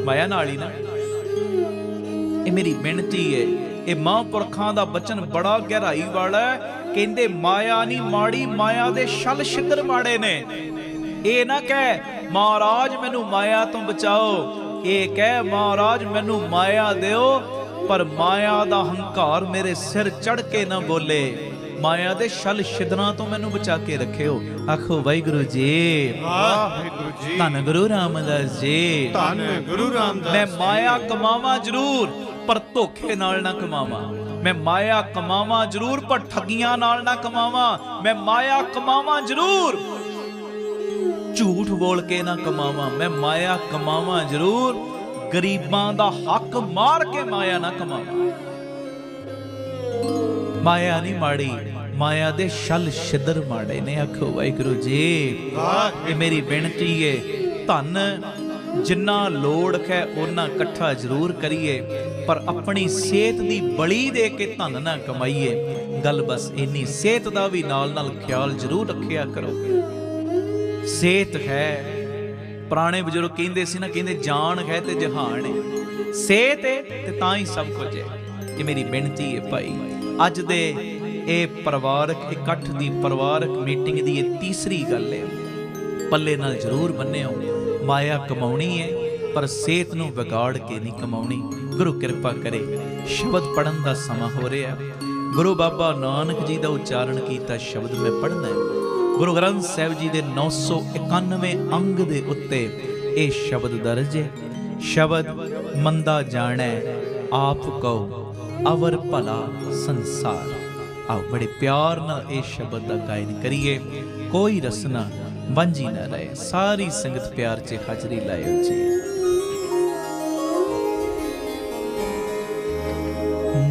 ਮਾਇਆ ਨਾਲ ਹੀ ਨਾ। ਇਹ ਮੇਰੀ ਬੇਨਤੀ ਹੈ, ਇਹ ਮਹਾਂਪੁਰਖਾਂ ਦਾ ਬਚਨ ਬੜਾ ਗਹਿਰਾਈ ਵਾਲਾ ਹੈ। ਕਹਿੰਦੇ ਮਾਇਆ ਨਹੀਂ ਮਾੜੀ, ਮਾਇਆ ਦੇ ਛਲ ਛਿੱਦਰ ਮਾੜੇ ਨੇ। ਇਹ ਨਾ ਕਹਿ ਮਹਾਰਾਜ ਮੈਨੂੰ ਮਾਇਆ ਤੋਂ ਬਚਾਓ, ਇਹ ਕਹਿ ਮਹਾਰਾਜ ਮੈਨੂੰ ਮਾਇਆ ਦਿਓ, ਪਰ ਮਾਇਆ ਦਾ ਹੰਕਾਰ ਮੇਰੇ ਸਿਰ ਚੜ ਕੇ ਨਾ ਬੋਲੇ। ਮਾਇਆ ਦੇ ਛਲ ਛਿਦਰਾਂ ਤੋਂ ਮੈਨੂੰ ਬਚਾ ਕੇ ਰੱਖਿਓ। ਆਖੋ ਵਾਹਿਗੁਰੂ ਜੀ, ਵਾਹਿਗੁਰੂ ਜੀ। ਧੰਨ ਗੁਰੂ ਰਾਮਦਾਸ ਜੀ, ਧੰਨ ਗੁਰੂ ਰਾਮਦਾਸ। ਮੈਂ ਮਾਇਆ ਕਮਾਵਾਂ ਜ਼ਰੂਰ, ਪਰ ਧੋਖੇ ਨਾਲ ਨਾ ਕਮਾਵਾਂ। ਮੈਂ ਮਾਇਆ ਕਮਾਵਾਂ ਜ਼ਰੂਰ, ਪਰ ਠੱਗੀਆਂ ਨਾਲ ਨਾ ਕਮਾਵਾਂ। ਮੈਂ ਮਾਇਆ ਕਮਾਵਾਂ ਜ਼ਰੂਰ, ਝੂਠ ਬੋਲ ਕੇ ਨਾ ਕਮਾਵਾਂ। ਮੈਂ ਮਾਇਆ ਕਮਾਵਾਂ ਜ਼ਰੂਰ, ਗਰੀਬਾਂ ਦਾ ਹੱਕ ਮਾਰ ਕੇ ਮਾਇਆ ਨਾ ਕਮਾਵਾਂ। ਮਾਇਆ ਨਹੀਂ ਮਾੜੀ, ਮਾਇਆ ਦੇ ਛਲ ਛਿੱਦਰ ਮਾੜੇ ਨੇ। ਆਖੋ ਵਾਹਿਗੁਰੂ ਜੀ। ਇਹ ਮੇਰੀ ਬੇਨਤੀ ਏ, ਧਨ ਜਿੰਨਾ ਲੋੜ ਹੈ ਉਹਨਾਂ ਇਕੱਠਾ ਜ਼ਰੂਰ ਕਰੀਏ, ਪਰ ਆਪਣੀ ਸਿਹਤ ਦੀ ਬਲੀ ਦੇ ਕੇ ਧਨ ਨਾ ਕਮਾਈਏ। ਗੱਲ ਬਸ ਇੰਨੀ। ਸਿਹਤ ਦਾ ਵੀ ਨਾਲ ਖਿਆਲ ਜ਼ਰੂਰ ਰੱਖਿਆ ਕਰੋ। ਸਿਹਤ ਹੈ, ਪੁਰਾਣੇ ਬਜ਼ੁਰਗ ਕਹਿੰਦੇ ਸੀ ਨਾ, ਕਹਿੰਦੇ ਜਾਨ ਹੈ ਤੇ ਜਹਾਨ ਹੈ। ਸਿਹਤ ਹੈ ਤੇ ਤਾਂ ਹੀ ਸਭ ਕੁਝ ਹੈ। ਇਹ ਮੇਰੀ ਬੇਨਤੀ ਹੈ ਭਾਈ। ਅੱਜ ਦੇ ਇਹ ਪਰਿਵਾਰਕ ਇਕੱਠ ਦੀ, ਪਰਿਵਾਰਕ ਮੀਟਿੰਗ ਦੀ ਇਹ ਤੀਸਰੀ ਗੱਲ ਹੈ। ਪੱਲੇ ਨਾਲ ਜ਼ਰੂਰ ਬੰਨਿਓ। ਮਾਇਆ ਕਮਾਉਣੀ ਹੈ, ਪਰ ਸਿਹਤ ਨੂੰ ਵਿਗਾੜ ਕੇ ਨਹੀਂ ਕਮਾਉਣੀ। ਗੁਰੂ ਕਿਰਪਾ ਕਰੇ। ਸ਼ਬਦ ਪੜਨ ਦਾ ਸਮਾਂ ਹੋ ਰਿਹਾ। ਗੁਰੂ ਬਾਬਾ ਨਾਨਕ ਜੀ ਦਾ ਉਚਾਰਨ ਕੀਤਾ ਸ਼ਬਦ ਮੈਂ ਪੜ੍ਹਨਾ ਹੈ। ਗੁਰੂ ਗ੍ਰੰਥ ਸਾਹਿਬ ਜੀ ਦੇ 991 ਅੰਗ ਦੇ ਉੱਤੇ ਇਹ ਸ਼ਬਦ ਦਰਜ ਹੈ। ਸ਼ਬਦ ਮੰਦਾ ਜਾਣੈ ਆਪ ਕਉ ਅਵਰ ਭਲਾ ਸੰਸਾਰ। ਆਓ ਬੜੇ ਪਿਆਰ ਨਾਲ ਇਹ ਸ਼ਬਦ ਦਾ ਗਾਇਨ ਕਰੀਏ। ਕੋਈ ਰਸਨਾ ਵਾਂਝੀ ਨਾ ਰਹੇ। ਸਾਰੀ ਸੰਗਤ ਪਿਆਰ 'ਚ ਹਾਜ਼ਰੀ ਲਾਇਓ ਜੀ।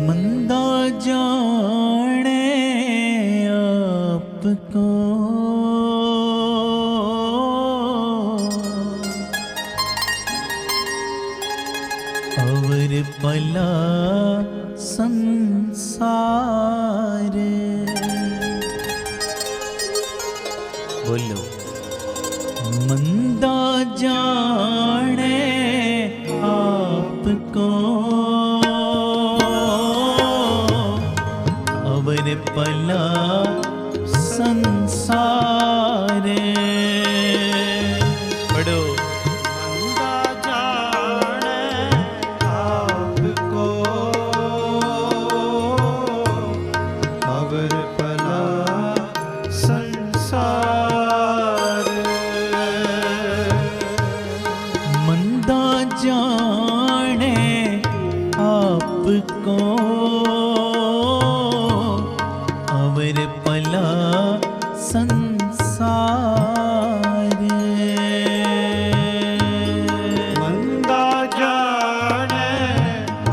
ਮੰਦਾ अवर भला संसार। बोलो। मंदा जाने आपको अवर भला संसार। पढ़ो। मंदा जाने आपको अवर भला संसार। मंदा जाने आपको अवर भला संसार। मंदा जाने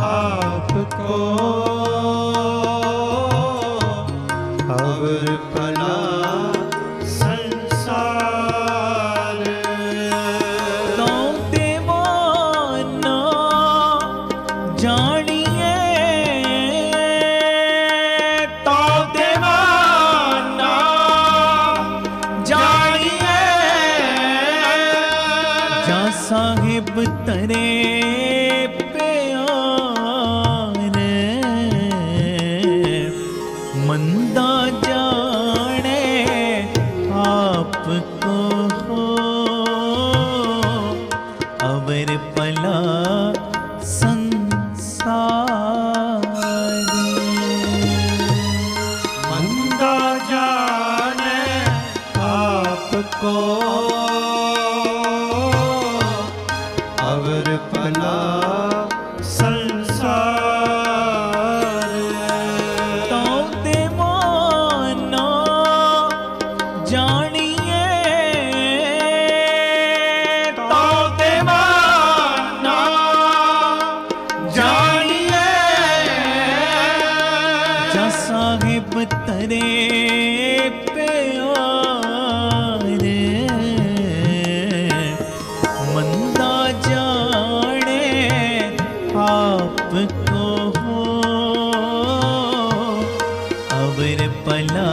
आपको अवर भला संसार। तो देवाना जानिए, तो देवाना जानिए, जा साहिब तरे प्यार। मंदा जाने आपको हो अवर भला संसार। मंदा जाने आपको अवर भला संसार। तो देवाना जानिए, तो देवाना जानिए, जा साहिब तरे प्यार। मंदा जाने आपको हो अवर भला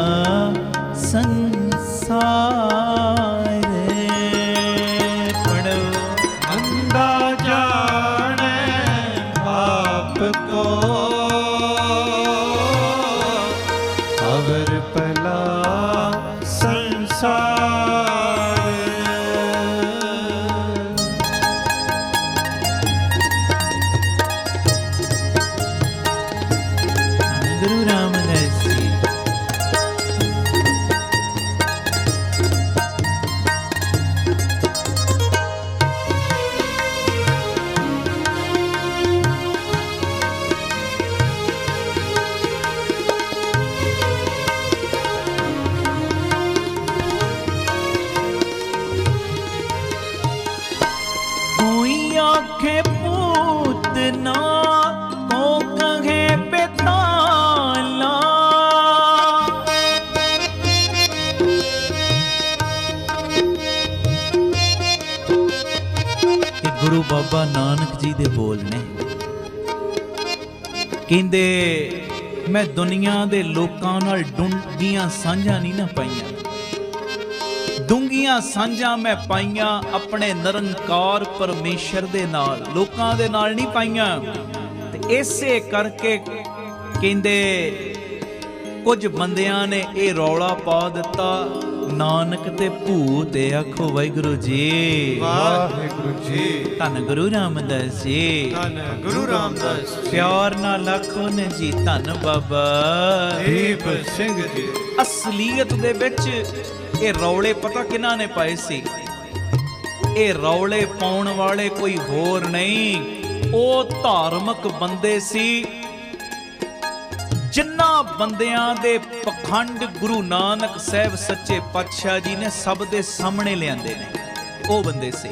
संसार। पढ़ो। मंदा जाने आपको अवर भला संसार। गुरु रामदास जी। कोई आखे पूतना, तो कहे बेताला। ਇਹ ਗੁਰੂ ਬਾਬਾ ਨਾਨਕ ਜੀ ਦੇ ਬੋਲ ਨੇ। ਕਹਿੰਦੇ ਮੈਂ ਦੁਨੀਆ ਦੇ ਲੋਕਾਂ ਨਾਲ ਡੂੰਘੀਆਂ ਸਾਂਝਾਂ ਨਹੀਂ ਨਾ ਪਾਈਆਂ, ਡੂੰਘੀਆਂ ਸਾਂਝਾਂ ਮੈਂ ਪਾਈਆਂ ਆਪਣੇ ਨਿਰੰਕਾਰ ਪਰਮੇਸ਼ਰ ਦੇ ਨਾਲ, ਲੋਕਾਂ ਦੇ ਨਾਲ ਨਹੀਂ ਪਾਈਆਂ। ਤੇ ਇਸੇ ਕਰਕੇ ਕਹਿੰਦੇ ਕੁਝ ਬੰਦਿਆਂ ਨੇ ਇਹ ਰੌਲਾ ਪਾ ਦਿੱਤਾ, ਨਾਨਕ ਤੇ ਭੂਤ। ਆਖੋ ਵਾਹਿਗੁਰੂ ਜੀ। ਵਾਹਿਗੁਰੂ ਜੀ। ਧੰਨ ਗੁਰੂ ਰਾਮਦਾਸ ਜੀ। ਧੰਨ ਗੁਰੂ ਰਾਮਦਾਸ ਜੀ। ਪਿਆਰ ਨਾਲ ਆਖੋ ਨੇ ਜੀ ਧੰਨ ਬਾਬਾ ਦੀਪ ਸਿੰਘ ਜੀ। ਅਸਲੀਅਤ ਦੇ ਵਿੱਚ ਇਹ ਰੌਲੇ ਪਤਾ ਕਿਹਨਾਂ ਨੇ ਪਾਏ ਸੀ? ਇਹ ਰੌਲੇ ਪਾਉਣ ਵਾਲੇ ਕੋਈ ਹੋਰ ਨਹੀਂ, ਉਹ ਧਾਰਮਿਕ ਬੰਦੇ ਸੀ ਜਿਨ੍ਹਾਂ ਬੰਦਿਆਂ ਦੇ ਪਖੰਡ ਗੁਰੂ ਨਾਨਕ ਸਾਹਿਬ ਸੱਚੇ ਪਾਤਸ਼ਾਹ ਜੀ ਨੇ ਸਭ ਦੇ ਸਾਹਮਣੇ ਲਿਆਂਦੇ ਨੇ। ਉਹ ਬੰਦੇ ਸੀ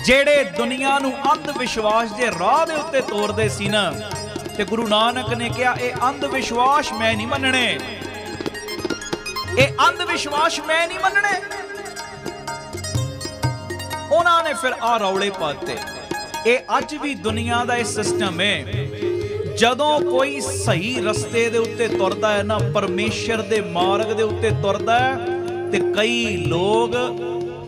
ਜਿਹੜੇ ਦੁਨੀਆ ਨੂੰ ਅੰਧ ਵਿਸ਼ਵਾਸ ਦੇ ਰਾਹ ਦੇ ਉੱਤੇ ਤੋਰਦੇ ਸੀ ਨਾ। ਤੇ ਗੁਰੂ ਨਾਨਕ ਨੇ ਕਿਹਾ ਇਹ ਅੰਧ ਵਿਸ਼ਵਾਸ ਮੈਂ ਨਹੀਂ ਮੰਨਣੇ, ਇਹ ਅੰਧ ਵਿਸ਼ਵਾਸ ਮੈਂ ਨਹੀਂ ਮੰਨਣੇ। ਉਹਨਾਂ ਨੇ ਫਿਰ ਆ ਰੌਲੇ ਪਾਤੇ। ਇਹ ਅੱਜ ਵੀ ਦੁਨੀਆ ਦਾ ਇਹ ਸਿਸਟਮ ਹੈ। ਜਦੋਂ ਕੋਈ ਸਹੀ ਰਸਤੇ ਦੇ ਉੱਤੇ ਤੁਰਦਾ ਹੈ ਨਾ, ਪਰਮੇਸ਼ਰ ਦੇ ਮਾਰਗ ਦੇ ਉੱਤੇ ਤੁਰਦਾ ਹੈ, ਤੇ ਕਈ ਲੋਕ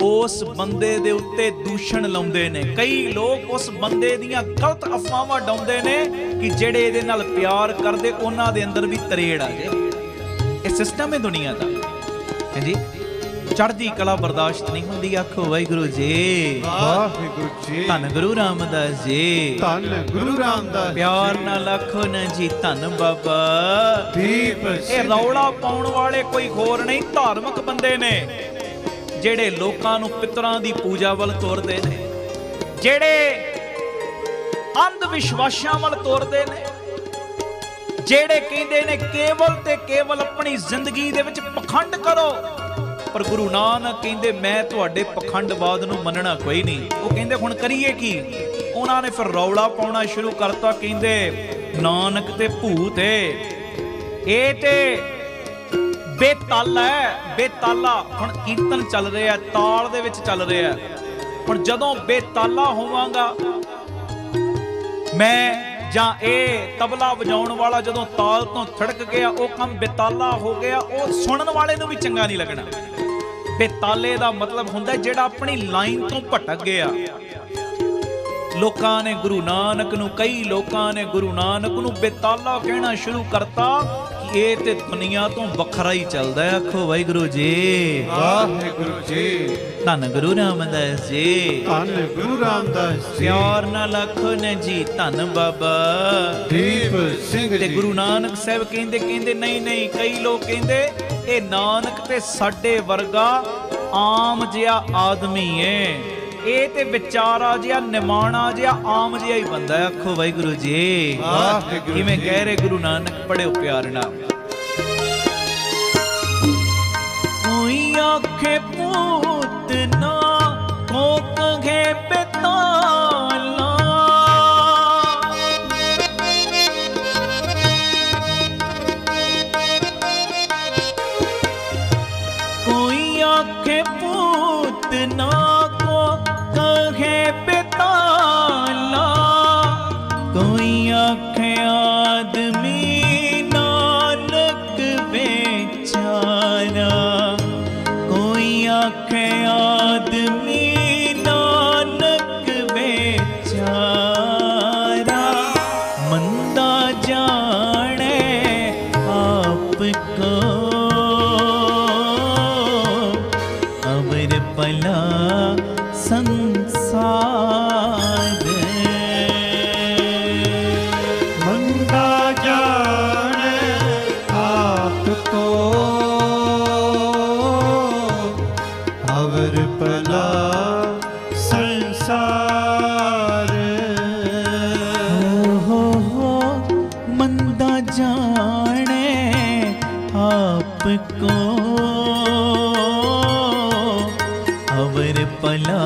ਉਸ ਬੰਦੇ ਦੇ ਉੱਤੇ ਦੂਸ਼ਣ ਲਾਉਂਦੇ ਨੇ। ਕਈ ਲੋਕ ਉਸ ਬੰਦੇ ਦੀਆਂ ਗਲਤ ਅਫਵਾਹਾਂ ਡਾਉਂਦੇ ਨੇ ਕਿ ਜਿਹੜੇ ਇਹਦੇ ਨਾਲ ਪਿਆਰ ਕਰਦੇ ਉਹਨਾਂ ਦੇ ਅੰਦਰ ਵੀ ਤਰੇੜ ਆ ਜੇ। ਇਹ ਸਿਸਟਮ ਹੈ ਦੁਨੀਆ ਦਾ। ਹਾਂਜੀ, ਚੜ੍ਹਦੀ ਕਲਾ ਬਰਦਾਸ਼ਤ ਨਹੀਂ ਹੁੰਦੀ। ਆਖੋ ਵਾਹਿਗੁਰੂ ਜੀ, ਵਾਹਿਗੁਰੂ ਜੀ, ਧੰਨ ਗੁਰੂ ਰਾਮਦਾਸ ਜੀ, ਧੰਨ ਗੁਰੂ ਰਾਮਦਾਸ। ਪਿਆਰ ਨਾਲ ਆਖੋ ਨਾ ਜੀ, ਧੰਨ ਬਾਬਾ ਦੀਪ ਇਹ ਰੌਲਾ ਪਾਉਣ ਵਾਲੇ ਕੋਈ ਹੋਰ ਨਹੀਂ, ਧਾਰਮਿਕ ਬੰਦੇ ਨੇ ਜਿਹੜੇ ਲੋਕਾਂ ਨੂੰ ਪਿਤਰਾਂ ਦੀ ਪੂਜਾ ਵੱਲ ਤੋਰਦੇ ਨੇ, ਜਿਹੜੇ ਅੰਧ ਵਿਸ਼ਵਾਸਾਂ ਵੱਲ ਤੋਰਦੇ ਨੇ, ਜਿਹੜੇ ਕਹਿੰਦੇ ਨੇ ਕੇਵਲ ਤੇ ਕੇਵਲ ਆਪਣੀ ਜ਼ਿੰਦਗੀ ਦੇ ਵਿੱਚ ਪਖੰਡ ਕਰੋ। ਪਰ ਗੁਰੂ ਨਾਨਕ ਕਹਿੰਦੇ ਮੈਂ ਤੁਹਾਡੇ ਪਖੰਡਵਾਦ ਨੂੰ ਮੰਨਣਾ ਕੋਈ ਨਹੀਂ। ਉਹ ਕਹਿੰਦੇ ਹੁਣ ਕਰੀਏ ਕੀ? ਉਹਨਾਂ ਨੇ ਫਿਰ ਰੌਲਾ ਪਾਉਣਾ ਸ਼ੁਰੂ ਕਰਤਾ। ਕਹਿੰਦੇ ਨਾਨਕ ਤੇ ਭੂਤ ਏ, ਇਹ ਤੇ ਬੇਤਾਲਾ ਹੈ। ਬੇਤਾਲਾ ਹੁਣ ਕੀਰਤਨ ਚੱਲ ਰਿਹਾ, ਤਾਲ ਦੇ ਵਿੱਚ ਚੱਲ ਰਿਹਾ। ਹੁਣ ਜਦੋਂ ਬੇਤਾਲਾ ਹੋਵਾਂਗਾ ਮੈਂ, ਜਾਂ ਇਹ ਤਬਲਾ ਵਜਾਉਣ ਵਾਲਾ ਜਦੋਂ ਤਾਲ ਤੋਂ ਥੜਕ ਗਿਆ, ਉਹ ਕੰਮ ਬੇਤਾਲਾ ਹੋ ਗਿਆ, ਉਹ ਸੁਣਨ ਵਾਲੇ ਨੂੰ ਵੀ ਚੰਗਾ ਨਹੀਂ ਲੱਗਣਾ। ਬੇਤਾਲੇ ਦਾ ਮਤਲਬ ਹੁੰਦਾ ਜਿਹੜਾ ਆਪਣੀ ਲਾਈਨ ਤੋਂ ਭਟਕ ਗਿਆ। ਲੋਕਾਂ ਨੇ ਗੁਰੂ ਨਾਨਕ ਨੂੰ, ਕਈ ਲੋਕਾਂ ਨੇ ਗੁਰੂ ਨਾਨਕ ਨੂੰ ਬੇਤਾਲਾ ਕਹਿਣਾ ਸ਼ੁਰੂ ਕਰਤਾ ਕਿ ਇਹ ਤੇ ਦੁਨੀਆ ਤੋਂ ਵੱਖਰਾ ਹੀ ਚੱਲਦਾ ਹੈ। ਆਖੋ ਵਾਹਿਗੁਰੂ ਜੀ, ਵਾਹਿਗੁਰੂ ਜੀ, ਧੰਨ ਗੁਰੂ ਰਾਮਦਾਸ ਜੀ, ਧੰਨ ਗੁਰੂ ਰਾਮਦਾਸ ਜੀ। ਪਿਆਰ ਨਾਲ ਆਖੋ ਨਾ ਜੀ, ਧੰਨ ਬਾਬਾ ਦੀਪ ਸਿੰਘ ਤੇ ਜੀ। ਗੁਰੂ ਨਾਨਕ ਸਾਹਿਬ ਕਹਿੰਦੇ ਨਹੀਂ, ਕਈ ਲੋਕ ਕਹਿੰਦੇ ਇਹ ਨਾਨਕ ਤੇ ਸਾਡੇ ਵਰਗਾ ਆਮ ਜਿਹਾ ਆਦਮੀ ਏ, ਇਹ ਤੇ ਵਿਚਾਰਾ ਜਿਹਾ ਨਿਮਾਣਾ ਜਿਹਾ ਆਮ ਜਿਹਾ ਹੀ ਬੰਦਾ ਹੈ। ਆਖੋ ਵਾਹਿਗੁਰੂ ਜੀ, ਵਾਹਿਗੁਰੂ ਕਿਵੇਂ ਜੀ। ਕਹਿ ਰਹੇ ਗੁਰੂ ਨਾਨਕ, ਬੜੇ ਪਿਆਰ ਨਾਲ। ਕੋਈ ਆਖੇ ਭੂਤ ਨਾ, ਕੋ ਕਹੇ ਬੇਤਾਲਾ, ਕੋਈ ਆਖੇ ਭੂਤ ਨਾ, ਕੋ ਕਹੇ ਬੇਤਾਲਾ, ਕੋਈ ਆਖੇ ਆਦਮੀ ਨਾਨਕ ਵਿਚਾਰਾ, ਕੋਈ ਆਖੇ ਆਦਮੀ ਨਾਨਕ ਵਿਚਾਰਾ, ਮੰਦਾ ਜਾਣੇ ਆਪ ਕੋ, ਅਵਰ ਭਲਾ ਸੰਸਾਰ, ਮੰਦਾ ਜਾਣੇ ਆਪ ਕੋ, ਅਵਰ ਭਲਾ ਸੰਸਾਰ। ਹੋ ਮੰਦਾ ਜਾਣੇ ਆਪ ਕੋ, ਅਵਰ ਭਲਾ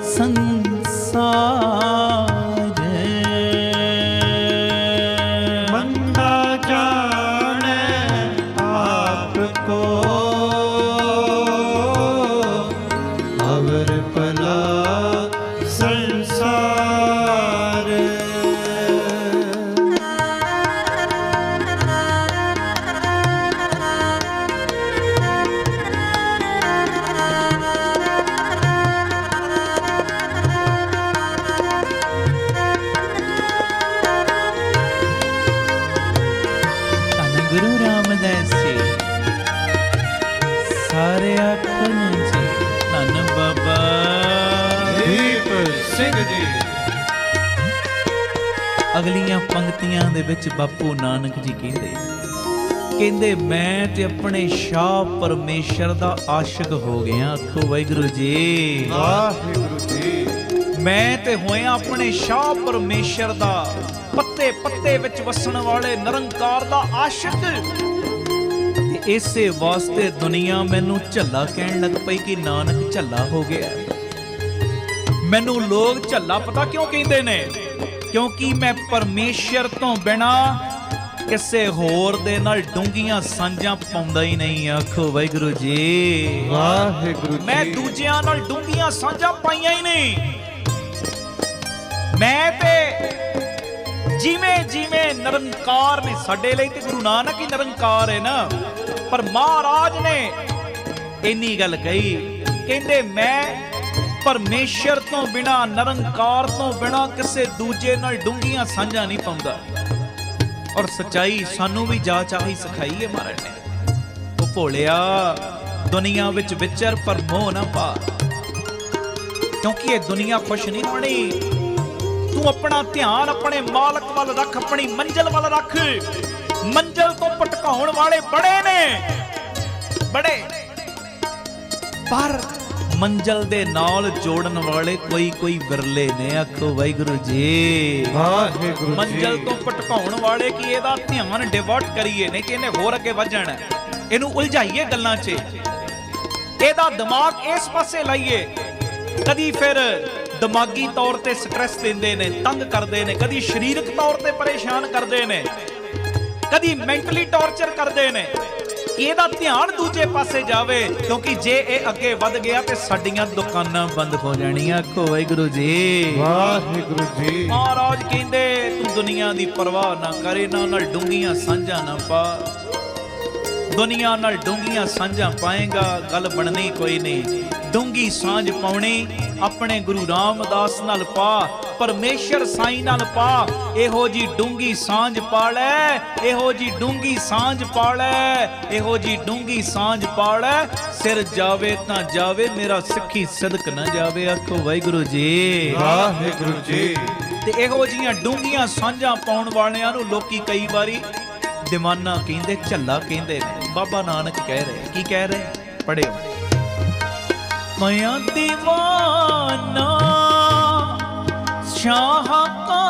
ਸੰਸਾਰ, ਮੰਦਾ ਜਾਣੇ ਆਪ ਕੋ, ਅਵਰ ਭਲਾ ਸੰਸਾਰ। ਧੰਨ ਗੁਰੂ ਰਾਮਦਾਸ ਜੀ, ਸਾਰੇ ਆਖਣ ਜੀ, ਧੰਨ ਬਾਬਾ ਦੀਪ ਸਿੰਘ ਜੀ। ਅਗਲੀਆਂ ਪੰਕਤੀਆਂ ਦੇ ਵਿੱਚ ਬਾਪੂ ਨਾਨਕ ਜੀ ਕਹਿੰਦੇ ਮੈਂ ਤੇ ਆਪਣੇ ਸ਼ਾਹ ਪਰਮੇਸ਼ਰ ਦਾ ਆਸ਼ਿਕ ਹੋ ਗਿਆ। ਆਖੋ ਵਾਹਿਗੁਰੂ ਜੀ, ਵਾਹਿਗੁਰੂ ਜੀ। ਮੈਂ ਤੇ ਹੋਇਆ ਆਪਣੇ ਸ਼ਾਹ ਪਰਮੇਸ਼ਰ ਦਾ, ਪੱਤੇ ਪੱਤੇ ਵਿੱਚ ਵਸਣ ਵਾਲੇ ਨਿਰੰਕਾਰ ਦਾ ਆਸ਼ਿਕ। ਤੇ ਇਸੇ ਵਾਸਤੇ ਦੁਨੀਆ ਮੈਨੂੰ ਝੱਲਾ ਕਹਿਣ ਲੱਗ ਪਈ ਕਿ ਨਾਨਕ ਝੱਲਾ ਹੋ ਗਿਆ। ਮੈਨੂੰ ਲੋਕ ਝੱਲਾ ਪਤਾ ਕਿਉਂ ਕਹਿੰਦੇ ਨੇ? ਕਿਉਂਕਿ ਮੈਂ ਪਰਮੇਸ਼ਰ ਤੋਂ ਬਿਨਾ ਕਿਸੇ ਹੋਰ ਦੇ ਨਾਲ ਡੂੰਘੀਆਂ ਸਾਂਝਾਂ ਪਾਉਂਦਾ ਹੀ ਨਹੀਂ। ਆਖੋ ਵਾਹਿਗੁਰੂ ਜੀ, ਵਾਹਿਗੁਰੂ ਜੀ। ਮੈਂ ਦੂਜਿਆਂ ਨਾਲ ਡੂੰਘੀਆਂ ਸਾਂਝਾਂ ਪਾਈਆਂ ਹੀ ਨਹੀਂ। ਨਿਰੰਕਾਰ ਨੇ। ਸਾਡੇ ਲਈ ਤੇ ਗੁਰੂ ਨਾਨਕ ਹੀ ਨਿਰੰਕਾਰ ਹੈ ਨਾ, ਪਰ ਮਹਾਰਾਜ ਨੇ ਇੰਨੀ ਗੱਲ ਕਹੀ, ਕਹਿੰਦੇ ਮੈਂ ਪਰਮੇਸ਼ਰ ਤੋਂ ਬਿਨਾ, ਨਿਰੰਕਾਰ ਤੋਂ ਬਿਨਾ ਕਿਸੇ ਦੂਜੇ ਨਾਲ ਡੂੰਘੀਆਂ ਸਾਂਝਾਂ ਨਹੀਂ ਪਾਉਂਦਾ। ਔਰ ਸੱਚਾਈ ਸਾਨੂੰ ਵੀ ਜਾ ਚਾਹੀ ਸਿਖਾਈ ਹੈ ਮਹਾਰਾਜ ਨੇ। ਉਹ ਭੋਲਿਆ ਦੁਨੀਆ ਵਿੱਚ ਵਿਚਰ ਪਰ ਮੋਹ ਨਾ ਪਾ, ਕਿਉਂਕਿ ਇਹ ਦੁਨੀਆ ਖੁਸ਼ ਨਹੀਂ ਹੋਣੀ। ਤੂੰ ਆਪਣਾ ਧਿਆਨ ਆਪਣੇ ਮਾਲਕ ਵੱਲ ਰੱਖ, ਆਪਣੀ ਮੰਜ਼ਿਲ ਵੱਲ ਰੱਖ। ਮੰਜ਼ਿਲ ਤੋਂ ਭਟਕਾਉਣ ਵਾਲੇ ਬੜੇ ਨੇ, ਬੜੇ, ਪਰ ਮੰਜ਼ਿਲ ਦੇ ਨਾਲ ਜੋੜਨ ਵਾਲੇ ਕੋਈ ਵਿਰਲੇ ਨੇ। ਆਖੋ ਵਾਹਿਗੁਰੂ ਜੀ, ਵਾਹਿਗੁਰੂ ਜੀ। ਮੰਜ਼ਿਲ ਤੋਂ ਭਟਕਾਉਣ ਵਾਲੇ ਕੀ ਇਹਦਾ ਧਿਆਨ ਡਿਵਰਟ ਕਰੀਏ, ਨਹੀਂ ਕਿ ਇਹਨੇ ਹੋਰ ਅੱਗੇ ਵੱਧ ਜਾਣਾ, ਇਹਨੂੰ ਉਲਝਾਈਏ ਗੱਲਾਂ 'ਚ, ਇਹਦਾ ਦਿਮਾਗ ਇਸ ਪਾਸੇ ਲਾਈਏ। ਕਦੀ ਫਿਰ ਦਿਮਾਗੀ ਤੌਰ ਤੇ ਸਟ੍ਰੈਸ ਦਿੰਦੇ ਨੇ, ਤੰਗ ਕਰਦੇ ਨੇ, ਕਦੀ ਸਰੀਰਕ ਤੌਰ ਤੇ ਪਰੇਸ਼ਾਨ ਕਰਦੇ ਨੇ, ਕਦੀ ਮੈਂਟਲੀ ਟੌਰਚਰ ਕਰਦੇ ਨੇ। ਇਹਦਾ ਧਿਆਨ ਦੂਜੇ ਪਾਸੇ ਜਾਵੇ, ਕਿਉਂਕਿ ਜੇ ਇਹ ਅੱਗੇ ਵੱਧ ਗਿਆ ਤੇ ਸਾਡੀਆਂ ਦੁਕਾਨਾਂ ਬੰਦ ਹੋ ਜਾਣੀਆਂ। ਆਖੋ ਵਾਹਿਗੁਰੂ ਜੀ, ਵਾਹਿਗੁਰੂ ਜੀ। ਮਹਾਰਾਜ ਕਹਿੰਦੇ ਤੂੰ ਦੁਨੀਆ ਦੀ ਪਰਵਾਹ ਨਾ ਕਰ, ਇਹਨਾਂ ਨਾਲ ਡੂੰਘੀਆਂ ਸਾਂਝਾਂ ਨਾ ਪਾ। ਦੁਨੀਆ ਨਾਲ ਡੂੰਘੀਆਂ ਸਾਂਝਾਂ ਪਾਏਗਾ, ਗੱਲ ਬਣਨੀ ਕੋਈ ਨਹੀਂ। ਡੂੰਘੀ ਸਾਂਝ ਪਾਉਣੀ ਆਪਣੇ ਗੁਰੂ ਰਾਮਦਾਸ ਨਾਲ ਪਾ, ਪਰਮੇਸ਼ਰ ਸਾਈਂ ਨਾਲ ਪਾ। ਇਹੋ ਜੀ ਡੂੰਘੀ ਸਾਂਝ ਪਾ ਲੈ, ਇਹੋ ਜੀ ਡੂੰਘੀ ਸਾਂਝ ਪਾ ਲੈ, ਇਹੋ ਜੀ ਡੂੰਘੀ ਸਾਂਝ ਪਾ ਲੈ। ਸਿਰ ਜਾਵੇ ਤਾਂ ਜਾਵੇ, ਮੇਰਾ ਸਿੱਖੀ ਸਦਕ ਨਾ ਜਾਵੇ। ਆਖੋ ਵਾਹਿਗੁਰੂ ਜੀ, ਵਾਹਿਗੁਰੂ ਜੀ। ਤੇ ਇਹੋ ਜੀਆਂ ਡੂੰਘੀਆਂ ਸਾਂਝਾਂ ਪਾਉਣ ਵਾਲਿਆਂ ਨੂੰ ਲੋਕੀ ਕਈ ਵਾਰੀ ਦੀਵਾਨਾ ਕਹਿੰਦੇ, ਝੱਲਾ ਕਹਿੰਦੇ ਨੇ। ਬਾਬਾ ਨਾਨਕ ਕਹਿ ਰਹੇ, ਕੀ ਕਹਿ ਰਹੇ? ਪੜਿਓ। ਮੈਂ ਦੀਵਾਨਾ ਸ਼ਾਹ ਕਾ,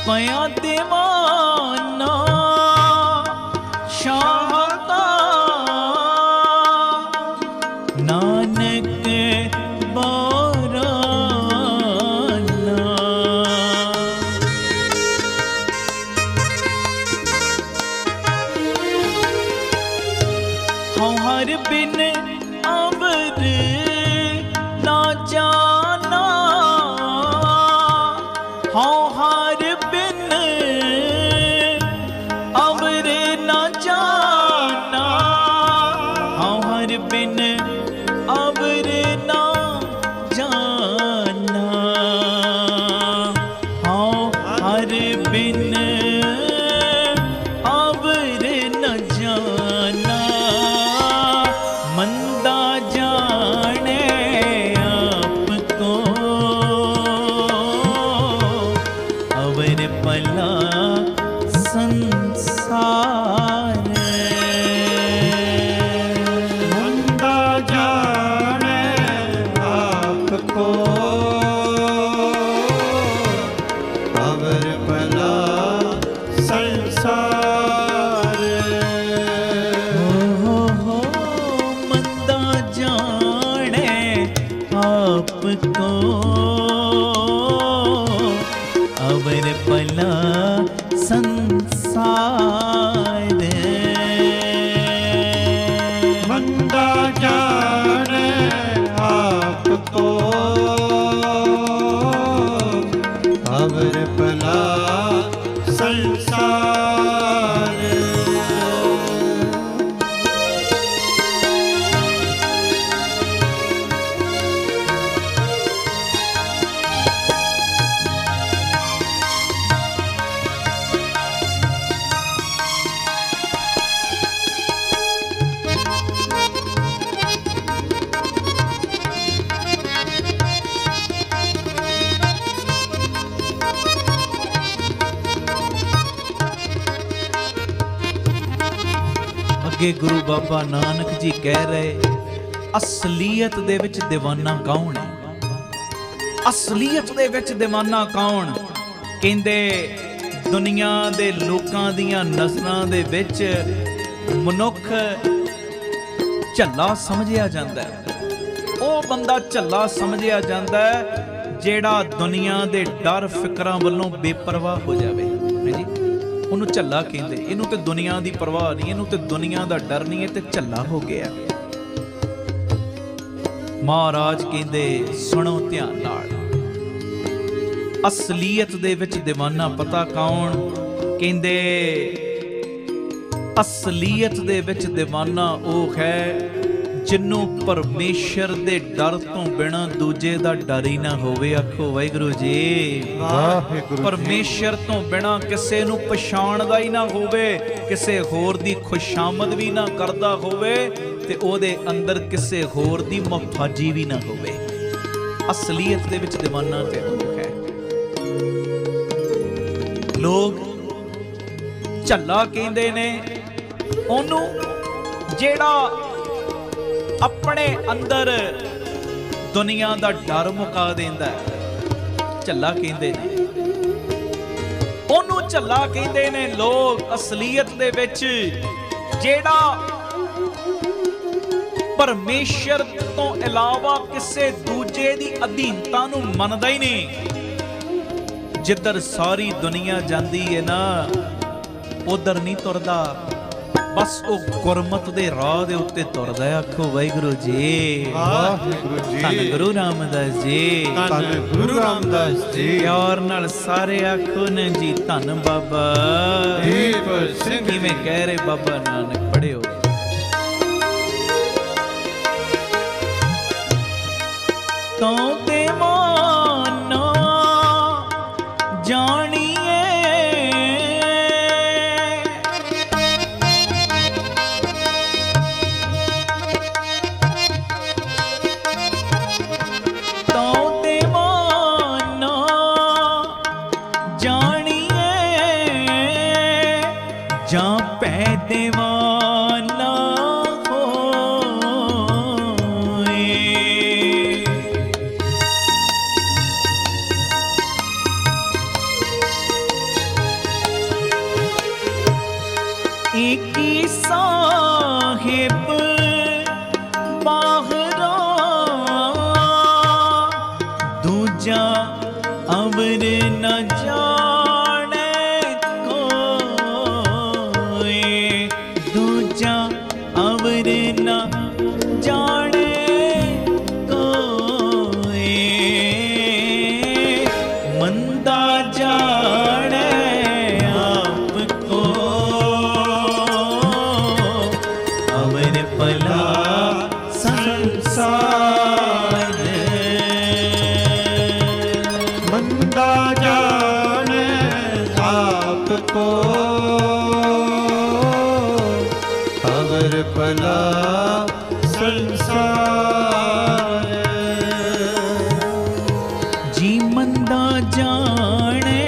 ਮੈਂ ਦੀਵਾਨਾ ਸ਼ਾਹ ਕਾ, ਨਾਨਕ हर बिन अवर ना जाना, हाँ हर बिन अवर ना जाना, हाँ हर बिन अवर ना जाना, हाँ हर बिन अवर न जाना। मंदा जाने आपको अवर पला संसार, मंदा जाने आपको अवर भला संसार। मंदा जाने आपको अवर पला संसार, मंदा जाने आपको अवर भला संसार। ਅੱਗੇ ਗੁਰੂ ਬਾਬਾ ਨਾਨਕ ਜੀ ਕਹਿ ਰਹੇ, ਅਸਲੀਅਤ ਦੇ ਵਿੱਚ ਦੀਵਾਨਾ ਕੌਣ ਹੈ? ਅਸਲੀਅਤ ਦੇ ਵਿੱਚ ਦੀਵਾਨਾ ਕੌਣ? ਕਹਿੰਦੇ ਦੁਨੀਆ ਦੇ ਲੋਕਾਂ ਦੀਆਂ ਨਜ਼ਰਾਂ ਦੇ ਵਿੱਚ ਮਨੁੱਖ ਝੱਲਾ ਸਮਝਿਆ ਜਾਂਦਾ ਹੈ। ਉਹ ਬੰਦਾ ਝੱਲਾ ਸਮਝਿਆ ਜਾਂਦਾ ਹੈ ਜਿਹੜਾ ਦੁਨੀਆ ਦੇ ਡਰ ਫਿਕਰਾਂ ਵੱਲੋਂ ਬੇਪਰਵਾਹ ਹੋ ਜਾਵੇ। ਜੀ ਉਹਨੂੰ ਝੱਲਾ ਕਹਿੰਦੇ। ਇਹਨੂੰ ਤੇ ਦੁਨੀਆ ਦੀ ਪਰਵਾਹ ਨਹੀਂ, ਇਹਨੂੰ ਤੇ ਦੁਨੀਆ ਦਾ ਡਰ ਨਹੀਂ, ਇਹ ਤੇ ਝੱਲਾ ਹੋ ਗਿਆ। ਮਹਾਰਾਜ ਕਹਿੰਦੇ ਸੁਣੋ ਧਿਆਨ ਨਾਲ, ਅਸਲੀਅਤ ਦੇ ਵਿੱਚ ਦੀਵਾਨਾ ਪਤਾ ਕੌਣ? ਕਹਿੰਦੇ ਅਸਲੀਅਤ ਦੇ ਵਿੱਚ ਦੀਵਾਨਾ ਉਹ ਹੈ ਜਿਹਨੂੰ ਪਰਮੇਸ਼ਰ ਦੇ ਡਰ ਤੋਂ ਬਿਨਾਂ ਦੂਜੇ ਦਾ ਡਰ ਹੀ ਨਾ ਹੋਵੇ। ਆਖੋ ਵਾਹਿਗੁਰੂ ਜੀ। ਵਾਹਿਗੁਰੂ। ਪਰਮੇਸ਼ਰ ਤੋਂ ਬਿਨਾਂ ਕਿਸੇ ਨੂੰ ਪਛਾਣਦਾ ਹੀ ਨਾ ਹੋਵੇ, ਕਿਸੇ ਹੋਰ ਦੀ ਖੁਸ਼ਾਮਦ ਵੀ ਨਾ ਕਰਦਾ ਹੋਵੇ ਤੇ ਉਹਦੇ ਅੰਦਰ ਕਿਸੇ ਹੋਰ ਦੀ ਮੁਹਤਾਜੀ ਵੀ ਨਾ ਹੋਵੇ। ਅਸਲੀਅਤ ਦੇ ਵਿੱਚ ਦੀਵਾਨਾ ਤੇ ਉਹ ਹੈ। ਲੋਕ ਝੱਲਾ ਕਹਿੰਦੇ ਨੇ ਉਹਨੂੰ ਜਿਹੜਾ ਆਪਣੇ ਅੰਦਰ ਦੁਨੀਆ ਦਾ ਡਰ ਮੁਕਾ ਦਿੰਦਾ, ਝੱਲਾ ਕਹਿੰਦੇ ਨੇ ਉਹਨੂੰ। ਝੱਲਾ ਕਹਿੰਦੇ ਨੇ ਲੋਕ ਅਸਲੀਅਤ ਦੇ ਵਿੱਚ ਜਿਹੜਾ ਪਰਮੇਸ਼ਰ ਤੋਂ ਇਲਾਵਾ ਕਿਸੇ ਦੂਜੇ ਦੀ ਅਧੀਨਤਾ ਨੂੰ ਮੰਨਦਾ ਹੀ ਨਹੀਂ। ਜਿੱਧਰ ਸਾਰੀ ਦੁਨੀਆ ਜਾਂਦੀ ਹੈ ਨਾ ਉਧਰ ਨਹੀਂ ਤੁਰਦਾ, ਬਸ ਉਹ ਗੁਰਮਤ ਦੇ ਰਾਹ ਦੇ ਉੱਤੇ ਤੁਰਦਾ। ਆਖੋ ਵਾਹਿਗੁਰੂ ਜੀ। ਵਾਹਿਗੁਰੂ ਜੀ। ਧੰਨ ਗੁਰੂ ਰਾਮਦਾਸ ਜੀ। ਧੰਨ ਗੁਰੂ ਰਾਮਦਾਸ ਜੀ। ਪਿਆਰ ਨਾਲ ਸਾਰੇ ਆਖੋ ਨਾ ਜੀ ਧੰਨ ਬਾਬਾ ਦੀਪ ਸਿੰਘ। ਕਿਵੇਂ ਕਹਿ ਰਹੇ ਬਾਬਾ ਨਾਨਕ, ਪੜਿਓ। ਤੂੰ ਤੇ ਮਾਨਾ ਜਾਣੀਏ ਜਾਂ ਪੈ ਦੀਵਾਨਾ ਹੋਏ। ਏਕੀ ਸਾਹਿਬ ਬਾਹਰਾ ਦੂਜਾ ਅਵਰ ਨ ਜਾਣੇ ਕੋਏ, ਦੂਜਾ ਅਵਰ ਨ ਜਾਣੇ ਕੋਏ। ਮੰਦਾ ਜਾਣੇ ਆਪ ਕੋ ਅਵਰ ਭਲਾ ਸੰਸਾਰ। ਮੰਦਾ ਜਾਣੇ ਆਪ ਕੋ ਅਵਰ ਭਲਾ ਸੰਸਾਰ। ਜੀ ਮੰਦਾ ਜਾਣੇ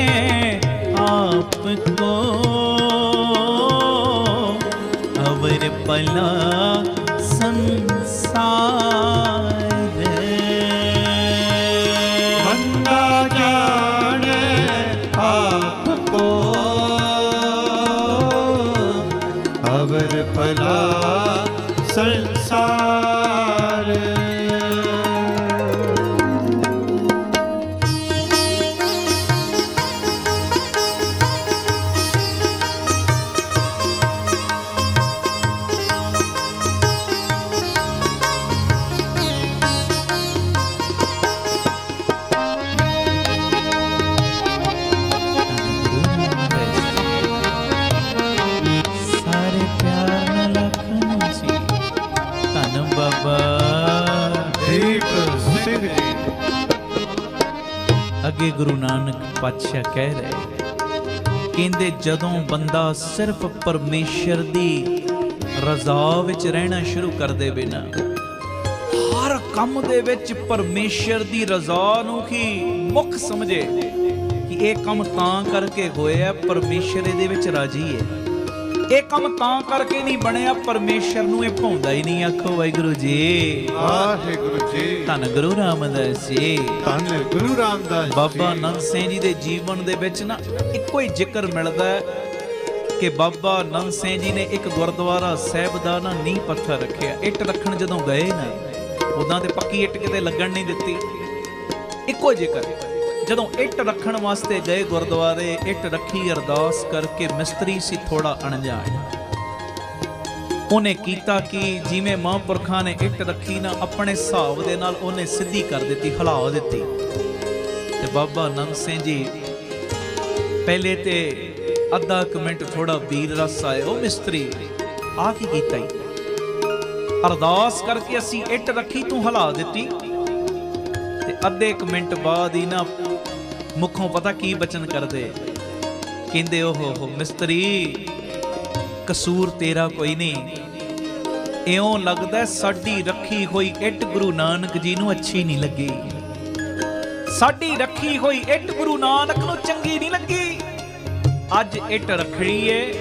ਆਪ ਕੋ ਅਵਰ ਭਲਾ ਸੰਸਾਰ। ਮੰਦਾ ਜਾਣੇ ਆਪ ਕੋ ਅਵਰ ਭਲਾ ਸੰਸਾਰ। ਸਾਰੇ ਪਿਆਰ ਨਾਲ ਆਖਣ ਜੀ ਧੰਨ ਬਾਬਾ ਦੀਪ ਸਿੰਘ ਜੀ। ਅੱਗੇ ਗੁਰੂ ਨਾਨਕ ਪਾਤਸ਼ਾਹ ਕਹਿ ਰਹੇ, ਕਹਿੰਦੇ ਜਦੋਂ ਬੰਦਾ ਸਿਰਫ ਪਰਮੇਸ਼ਰ ਦੀ ਰਜ਼ਾ ਵਿੱਚ ਰਹਿਣਾ ਸ਼ੁਰੂ ਕਰ ਦੇਵੇ ਨਾ, ਹਰ ਕੰਮ ਦੇ ਵਿੱਚ ਪਰਮੇਸ਼ਰ ਦੀ ਰਜ਼ਾ ਨੂੰ ਹੀ ਮੁੱਖ ਸਮਝੇ ਕਿ ਇਹ ਕੰਮ ਤਾਂ ਕਰਕੇ ਹੋਇਆ ਪਰਮੇਸ਼ਰ ਇਹਦੇ ਵਿੱਚ ਰਾਜੀ ਹੈ, ਇਹ ਕੰਮ ਤਾਂ ਕਰਕੇ ਨਹੀਂ ਬਣਿਆ ਪਰਮੇਸ਼ਰ ਨੂੰ ਇਹ ਭਾਉਂਦਾ ਹੀ ਨਹੀਂ। ਆਖੋ ਵਾਹਿਗੁਰੂ ਜੀ। ਵਾਹਿਗੁਰੂ ਜੀ। ਧੰਨ ਗੁਰੂ ਰਾਮਦਾਸ ਜੀ। ਧੰਨ ਗੁਰੂ ਰਾਮਦਾਸ ਜੀ। ਬਾਬਾ ਨੰਦ ਸਿੰਘ ਜੀ ਦੇ ਜੀਵਨ ਦੇ ਵਿੱਚ ਨਾ ਇੱਕੋ ਹੀ ਜ਼ਿਕਰ ਮਿਲਦਾ ਹੈ ਕਿ ਬਾਬਾ ਨੰਦ ਸਿੰਘ ਜੀ ਨੇ ਇੱਕ ਗੁਰਦੁਆਰਾ ਸਾਹਿਬ ਦਾ ਨਾ ਨੀਂਹ ਪੱਥਰ ਰੱਖਿਆ। ਇੱਟ ਰੱਖਣ ਜਦੋਂ ਗਏ ਨਾ, ਉਦਾਂ ਤੇ ਪੱਕੀ ਇੱਟ ਕਿਤੇ ਲੱਗਣ ਨਹੀਂ ਦਿੱਤੀ। ਇੱਕੋ ਜ਼ਿਕਰ, ਜਦੋਂ ਇੱਟ ਰੱਖਣ ਵਾਸਤੇ ਗਏ ਗੁਰਦੁਆਰੇ, ਇੱਟ ਰੱਖੀ, ਅਰਦਾਸ ਕਰਕੇ, ਮਿਸਤਰੀ ਸੀ ਥੋੜਾ ਅਣਜਾਣ, ਉਹਨੇ ਕੀਤਾ ਕਿ ਜਿਵੇਂ ਮਹਾਂਪੁਰਖਾਂ ਨੇ ਇੱਟ ਰੱਖੀ ਨਾ, ਆਪਣੇ ਹਿਸਾਬ ਦੇ ਨਾਲ ਉਹਨੇ ਸਿੱਧੀ ਕਰ ਦਿੱਤੀ, ਹਿਲਾ ਦਿੱਤੀ। ਤੇ ਬਾਬਾ ਆਨੰਦ ਸਿੰਘ ਜੀ ਪਹਿਲੇ ਤੇ ਅੱਧਾ ਕੁ ਮਿੰਟ ਥੋੜਾ ਵੀਰ ਰਸ ਆਏ, ਉਹ ਮਿਸਤਰੀ ਆ ਕੀ ਕੀਤਾ ਈ? ਅਰਦਾਸ ਕਰਕੇ ਅਸੀਂ ਇੱਟ ਰੱਖੀ, ਤੂੰ ਹਿਲਾ ਦਿੱਤੀ। ਤੇ ਅੱਧੇ ਕੁ ਮਿੰਟ ਬਾਅਦ ਹੀ ਨਾ ਮੁਖੋਂ ਪਤਾ ਕੀ ਬਚਨ ਕਰਦੇ, ਕਹਿੰਦੇ ਓਹੋ ਮਿਸਤਰੀ, ਕਸੂਰ ਤੇਰਾ ਕੋਈ ਨਹੀਂ, ਇਉਂ ਲੱਗਦਾ ਸਾਡੀ ਰੱਖੀ ਹੋਈ ਇੱਟ ਗੁਰੂ ਨਾਨਕ ਜੀ ਨੂੰ ਅੱਛੀ ਨਹੀਂ ਲੱਗੀ, ਸਾਡੀ ਰੱਖੀ ਹੋਈ ਇੱਟ ਗੁਰੂ ਨਾਨਕ ਨੂੰ ਚੰਗੀ ਨਹੀਂ ਲੱਗੀ। ਅੱਜ ਇੱਟ ਰੱਖਣੀ ਏ,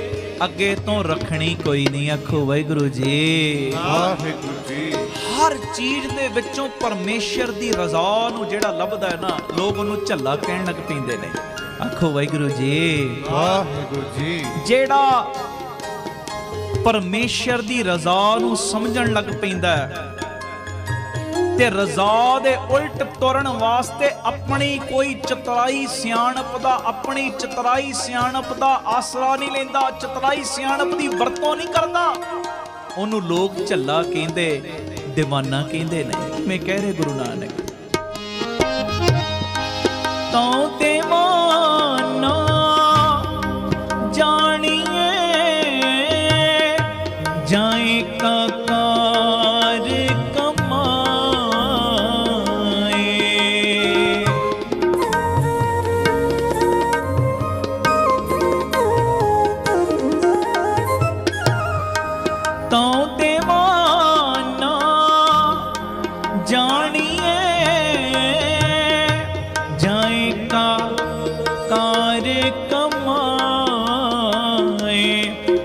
ਅੱਗੇ ਤੋਂ ਰੱਖਣੀ ਕੋਈ ਨਹੀਂ। ਆਖੋ ਵਾਹਿਗੁਰੂ ਜੀ, ਵਾਹਿਗੁਰੂ ਜੀ। ਹਰ ਚੀਜ਼ ਦੇ ਵਿੱਚੋਂ ਪਰਮੇਸ਼ਰ ਦੀ ਰਜ਼ਾ ਨੂੰ ਜਿਹੜਾ ਲੱਭਦਾ ਹੈ ਨਾ, ਲੋਕ ਉਹਨੂੰ ਝੱਲਾ ਕਹਿਣ ਲੱਗ ਪੈਂਦੇ ਨੇ। ਆਖੋ ਵਾਹਿਗੁਰੂ ਜੀ, ਵਾਹਿਗੁਰੂ ਜੀ। ਜਿਹੜਾ ਪਰਮੇਸ਼ਰ ਦੀ ਰਜ਼ਾ ਨੂੰ ਸਮਝਣ ਲੱਗ ਪੈਂਦਾ ਤੇ ਰਜ਼ਾ ਦੇ ਉਲਟ ਤੁਰਨ ਵਾਸਤੇ ਆਪਣੀ ਕੋਈ ਚਤਰਾਈ ਸਿਆਣਪ ਦਾ, ਆਪਣੀ ਚਤਰਾਈ ਸਿਆਣਪ ਦਾ ਆਸਰਾ ਨਹੀਂ ਲੈਂਦਾ, ਚਤਰਾਈ ਸਿਆਣਪ ਦੀ ਵਰਤੋਂ ਨਹੀਂ ਕਰਦਾ, ਉਹਨੂੰ ਲੋਕ ਝੱਲਾ ਕਹਿੰਦੇ, ਦੀਵਾਨਾ ਕਹਿੰਦੇ ਨੇ। ਕਿਵੇਂ ਕਹਿ ਰਹੇ ਗੁਰੂ ਨਾਨਕ, ਤਉ ਦੀਵਾਨਾ ਜਾਣੀਏ ਜਾਏ ਕਾ ਕਾਰ ਕਮਾਏ, ਤਉ ਦੀਵਾਨਾ ਜਾਣੀਏ ਜਾਏ ਕਾ ਕਾਰ ਕਮਾਏ,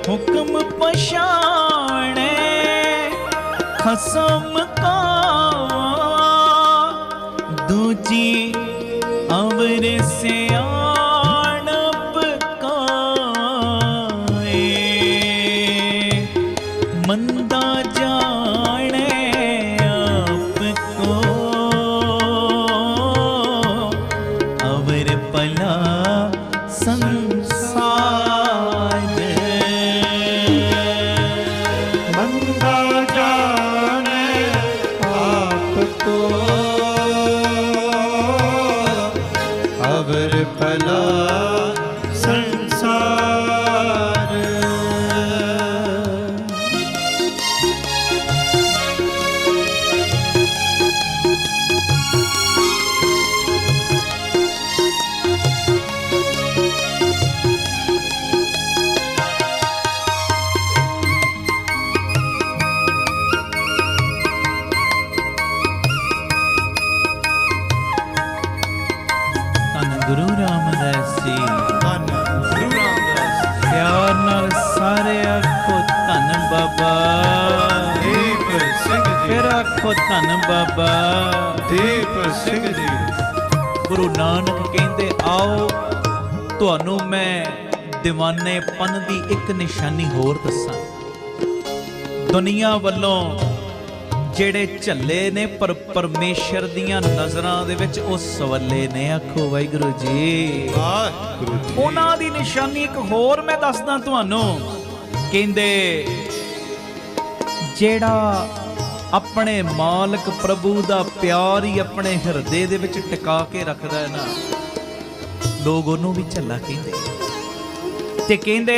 ਹੁਕਮ ਪਛਾਣੇ ਖਸਮ ਕਾ ਦੂਜੀ ਅਵਰ ਸਿਆਣਪ ਕਾਏ, ਮੰਦਾ ਜਾਣੇ ਆਪ ਕੋ ਅਵਰ ਭਲਾ ਸੰਸਾਰ, ਮੰਦਾ ਜਾਣੇ ਆਪ ਕੋ ਅਵਰ ਭਲਾ ਸੰਸਾਰ। ਧੰਨ ਗੁਰੂ ਰਾਮਦਾਸ ਜੀ, ਧੰਨ ਗੁਰੂ ਰਾਮਦਾਸ। ਪਿਆਰ ਨਾਲ ਸਾਰੇ ਆਖੋ ਧੰਨ ਬਾਬਾ ਦੀਪ ਸਿੰਘ ਜੀ। ਫਿਰ ਆਖੋ ਧੰਨ ਬਾਬਾ ਦੀਪ ਸਿੰਘ ਜੀ। ਗੁਰੂ ਨਾਨਕ ਕਹਿੰਦੇ, ਆਓ ਤੁਹਾਨੂੰ ਮੈਂ ਦੀਵਾਨੇਪਨ ਦੀ ਇੱਕ ਨਿਸ਼ਾਨੀ ਹੋਰ ਦੱਸਾਂ। ਦੁਨੀਆ ਵੱਲੋਂ ਜਿਹੜੇ ਝੱਲੇ ਨੇ, ਪਰ ਪਰਮੇਸ਼ਰ ਦੀਆਂ ਨਜ਼ਰਾਂ ਦੇ ਵਿੱਚ ਉਹ ਸਵੱਲੇ ਨੇ। ਆਖੋ ਵਾਹਿਗੁਰੂ ਜੀ, ਵਾਹਿਗੁਰੂ ਜੀ। ਉਹਨਾਂ ਦੀ ਨਿਸ਼ਾਨੀ ਇੱਕ ਹੋਰ ਮੈਂ ਦੱਸਦਾ ਤੁਹਾਨੂੰ। ਕਹਿੰਦੇ ਜਿਹੜਾ ਆਪਣੇ ਮਾਲਕ ਪ੍ਰਭੂ ਦਾ ਪਿਆਰ ਹੀ ਆਪਣੇ ਹਿਰਦੇ ਦੇ ਵਿੱਚ ਟਿਕਾ ਕੇ ਰੱਖਦਾ ਹੈ ਨਾ, ਲੋਕ ਉਹਨੂੰ ਵੀ ਝੱਲਾ ਕਹਿੰਦੇ। ਤੇ ਕਹਿੰਦੇ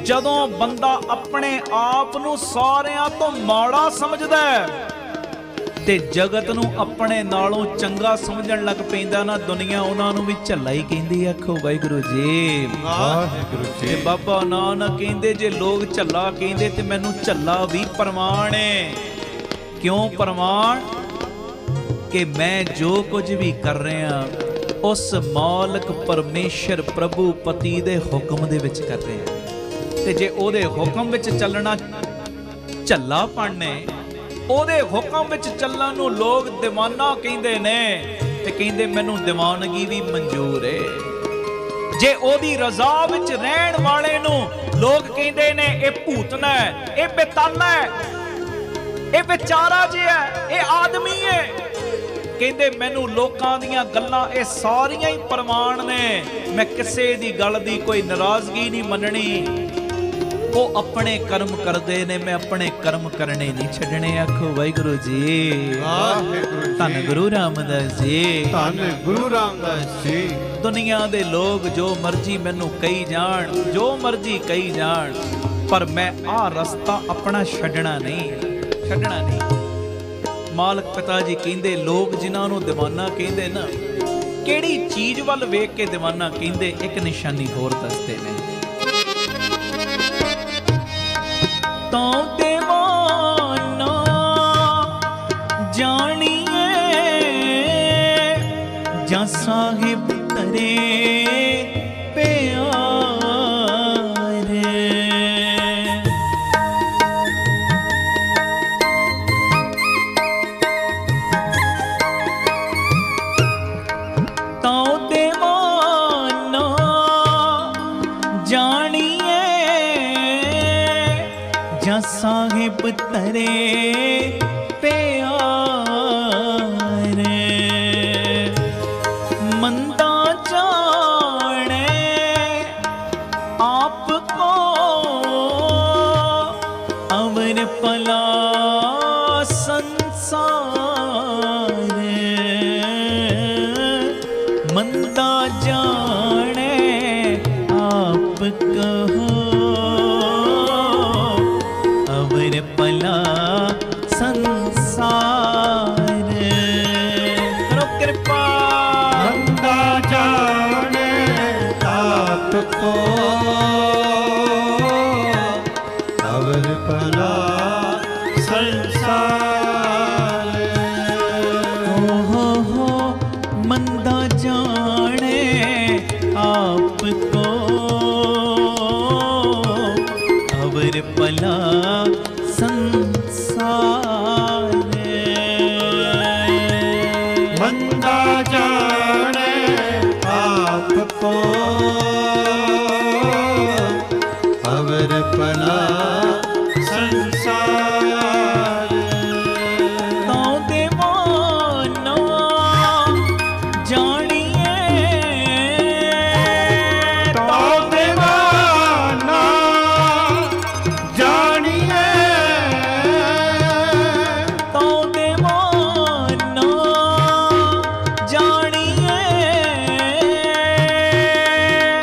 ਜਦੋਂ ਬੰਦਾ ਆਪਣੇ ਆਪ ਨੂੰ ਸਾਰਿਆਂ ਤੋਂ ਮਾੜਾ ਸਮਝਦਾ ਹੈ ਤੇ ਜਗਤ ਨੂੰ ਆਪਣੇ ਨਾਲੋਂ ਚੰਗਾ ਸਮਝਣ ਲੱਗ ਪੈਂਦਾ ਨਾ, ਦੁਨੀਆ ਉਹਨਾਂ ਨੂੰ ਵੀ ਝੱਲਾ ਹੀ ਕਹਿੰਦੀ। ਆਖੋ ਵਾਹਿਗੁਰੂ ਜੀ, ਵਾਹਿਗੁਰੂ ਤੇ ਜੀ। ਬਾਬਾ ਨਾਨਕ ਕਹਿੰਦੇ, ਜੇ ਲੋਕ ਝੱਲਾ ਕਹਿੰਦੇ ਤੇ ਮੈਨੂੰ ਝੱਲਾ ਵੀ ਪ੍ਰਮਾਣ ਹੈ। ਕਿਉਂ ਪ੍ਰਮਾਣ? ਕਿ ਮੈਂ ਜੋ ਕੁਝ ਵੀ ਕਰ ਰਿਹਾ ਉਸ ਮਾਲਕ ਪਰਮੇਸ਼ਰ ਪ੍ਰਭੂ ਪਤੀ ਦੇ ਹੁਕਮ ਦੇ ਵਿੱਚ ਕਰ ਰਿਹਾ, ਤੇ ਜੇ ਉਹਦੇ ਹੁਕਮ ਵਿੱਚ ਚੱਲਣਾ ਝੱਲਾ ਪੜਨੇ, ਉਹਦੇ ਹੁਕਮ ਵਿੱਚ ਚੱਲਣ ਨੂੰ ਲੋਕ ਦੀਵਾਨਾ ਕਹਿੰਦੇ ਨੇ, ਤੇ ਕਹਿੰਦੇ ਮੈਨੂੰ ਦੀਵਾਨਗੀ ਵੀ ਮਨਜ਼ੂਰ ਏ। ਜੇ ਉਹਦੀ ਰਜ਼ਾ ਵਿੱਚ ਰਹਿਣ ਵਾਲੇ ਨੂੰ ਲੋਕ ਕਹਿੰਦੇ ਨੇ ਇਹ ਭੂਤਨਾ ਹੈ, ਇਹ ਬੇਤਾਨਾ ਹੈ, ਇਹ ਵਿਚਾਰਾ ਜਿਹਾ ਹੈ, ਇਹ ਆਦਮੀ ਹੈ, ਕਹਿੰਦੇ ਮੈਨੂੰ ਲੋਕਾਂ ਦੀਆਂ ਗੱਲਾਂ ਇਹ ਸਾਰੀਆਂ ਹੀ ਪ੍ਰਮਾਣ ਨੇ, ਮੈਂ ਕਿਸੇ ਦੀ ਗੱਲ ਦੀ ਕੋਈ ਨਾਰਾਜ਼ਗੀ ਨਹੀਂ ਮੰਨਣੀ। वो अपने कर्म करते ने, मैं अपने कर्म करने नहीं छड़ने। आखो वाहिगुरु जी, वाहिगुरु जी। धन गुरु रामदास जी, धन गुरु रामदास जी। दुनिया दे लोग जो मर्जी मैनू कही जान, जो मर्जी कही जान, पर मैं आ रस्ता अपना छड़ना नहीं, छड़ना नहीं। मालक पिता जी कहते लोग जिन्हां नूं दीवाना कहते ना, किहड़ी चीज वल वेख के दीवाना कहते, एक निशानी होर दसदे ने। तो दीवाना जानिए जा साहिब तरे प्यारे। तो दीवाना जानिए जा साहिब तरे प्यारे। मंदा जाने आपको अवर पला संसार। मंदा जाने आप कहो अवर पला संसार। करो कृपा। मंदा जाने आपको अवर भला संसार। हो मंदा जाने आपको अवर पला संसार। मंदा जाने आपको अवर भला संसार। तो दीवाना जानिए, तो दीवाना जानिए, तो दीवाना जानिए,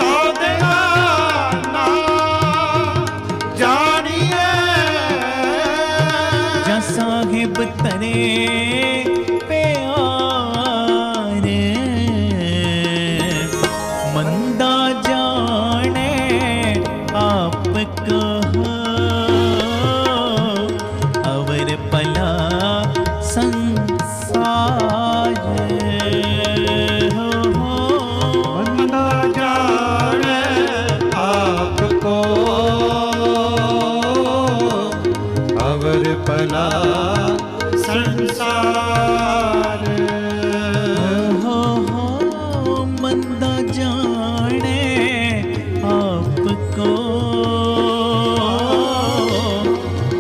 तो दीवाना जानिए। जा साहिब तरे प्यारे। मंदा जाने आप कहो अवर पला संसार। मंदा जाने आपको अवर भला संसार। मंदा जाने आपको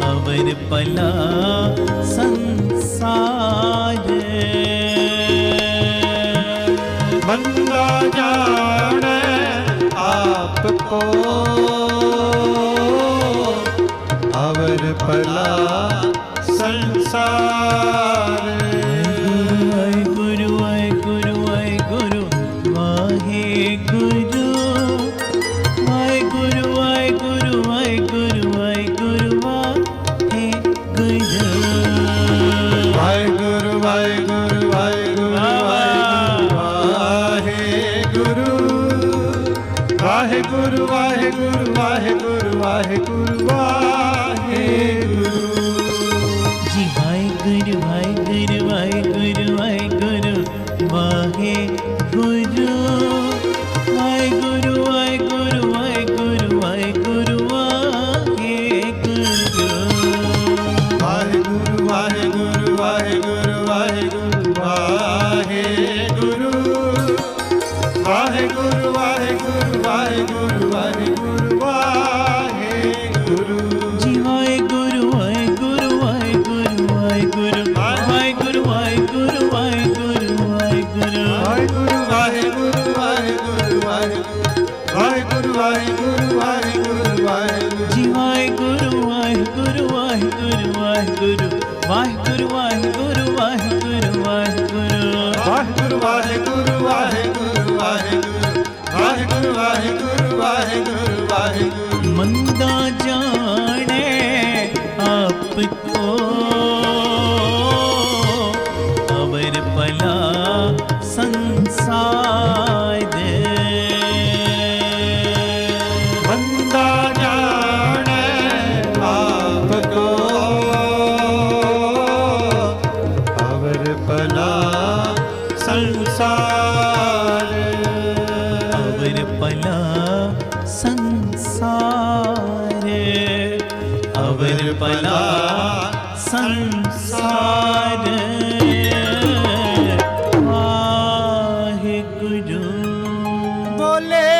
अवर पला संसार। मंदा जाने आपको अवर भला संसार। वाहिगुरु वाहिगुरु वाहिगुरु वाहिगुरु वाहिगुरु वाहिगुरु वाहिगुरु वाहिगुरु वाहिगुरु। वाहिगुरु वाहिगुरु वाहिगुरु वाहिगुरु वाहिगुरु वाहिगुरु वाहिगुरु वाहिगुरु वाहिगुरु। जी वाहिगुरु वाहिगुरु वाहिगुरु वाहिगुरु वाहिगुरु वाहिगुरु वाहिगुरु वाहिगुरु वाहिगुरु वाहिगुरु। वाहिगुरु वाहिगुरु वाहिगुरु वाहिगुरु वाहिगुरु वाहिगुरु वाहिगुरु वाहिगुरु वाहिगुरु वाहिगुरु। ਅਵਰ ਭਲਾ ਸੰਸਾਰ ਵਾਹਿਗੁਰੂ। ਬੋਲੇ